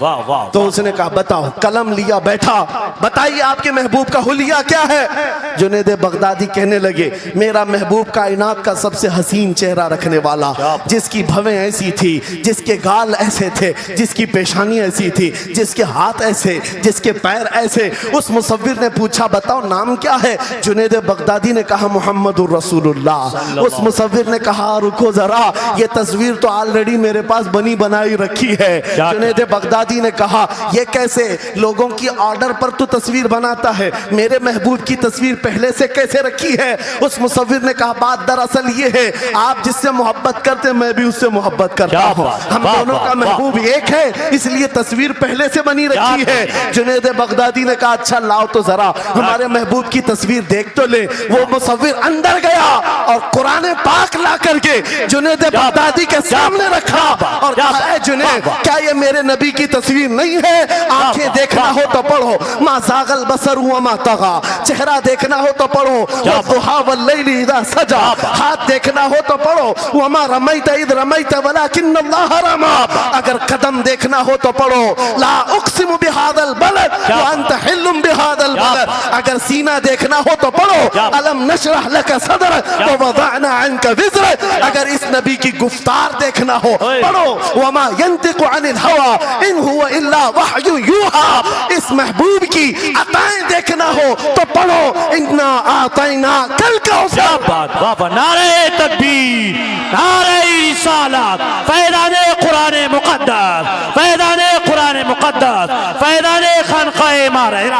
वाह वाह। तो उसने कहा बताओ, कलम लिया बैठा, बताइए आपके महबूब का हुलिया क्या है? जुनैद बगदादी कहने लगे, मेरा महबूब कायनात का सबसे हसीन चेहरा रखने वाला, जिसकी भवें ऐसी थी, जिसके गाल ऐसे थे, जिसकी पेशानी ऐसी थी, जिसके हाथ ऐसे, जिसके पैर ऐसे। उस मुसव्विर ने पूछा बताओ नाम क्या है? जुनैद बगदादी ने कहा मुहम्मदुर रसूलुल्लाह। उस मुसव्विर ने कहा रुको जरा, ये तस्वीर तो ऑलरेडी मेरे पास बनी बनाई रखी है। जुनैद बगदादी ने कहा ये कैसे? लोगों की ऑर्डर पर तू तस्वीर बनाता है, मेरे महबूब की तस्वीर पहले से कैसे रखी है? उस मुसव्विर ने कहा बात दरअसल ये है, आप जिससे मोहब्बत करते मैं भी उससे मोहब्बत करता हूँ, हम दोनों का महबूब एक है, इसलिए तस्वीर पहले से बनी रखी है। जुनैद बगदादी ने कहा अच्छा लाओ तो जरा हमारे महबूब की तस्वीर देख तो ले। वो मुसव्विर अंदर गया और कुरान पाक ला करके जुनैद बगदादी के सामने रखा और कहा जुनैद क्या ये मेरे नबी की तस्वीर नहीं है? आंखें देखना हो तो पढ़ो, मा ज़ागल बसर हुआ मा तगा, चेहरा देखना हो तो पढ़ो, वद्दुहा वल्लैलि इज़ा सजा, हाथ देखना हो तो पढ़ो, वमा रमैत इज़ रमैत वलाकिन्नल्लाह रमा, अगर कदम देखना हो तो पढ़ो, ला उक़सिमु बिहादल बलद व अंत हिल्लुम बिहादल बलद, अगर सीना देखना हो तो पढ़ो, अलम नशरह लका सदरक व वदअना अन्का विज़रक, अगर इस नबी की गुफ्तार देखना हो पढ़ो, वमा यंतिकु अनिल हवा इन हुवा इल्ला वहयु यूहा, इस महबूब की अताएं देखना हो तो पढ़ो, इन्ना आतैना कल कौसर। बाबा नारे तकबीर, नारे रिसालत, फैज़ाने कुरान मुक़द्दस, फैज़ाने कुरान मुक़द्दस, फैज़ाने खानक़ाह इमारत,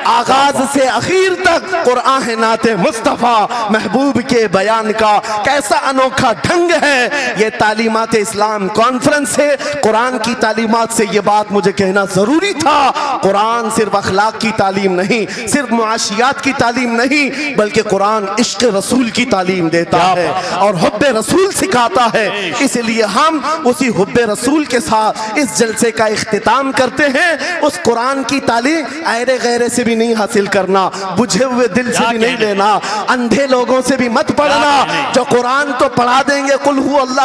आगाज से आखिर तक कुरान है नाते मुस्तफा, महबूब के बयान का कैसा अनोखा ढंग है। ये तालीमात इस्लाम कॉन्फ्रेंस है, कुरान की तालीमात से ये बात मुझे कहना जरूरी था। कुरान सिर्फ अखलाक की तालीम नहीं, सिर्फ मुआशियात की तालीम नहीं, बल्कि कुरान इश्क रसूल की तालीम देता है और हुब्बे रसूल सिखाता है। इसलिए हम उसी हुब्बे रसूल के साथ इस जलसे का इख्तिताम करते हैं। उस कुरान की तालीम ऐरे गैरे से भी नहीं हासिल करना, बुझे हुए दिल से भी नहीं लेना, अंधे लोगों से भी मत पढ़ना जो कुरान तो पढ़ा देंगे कुल हु अल्लाह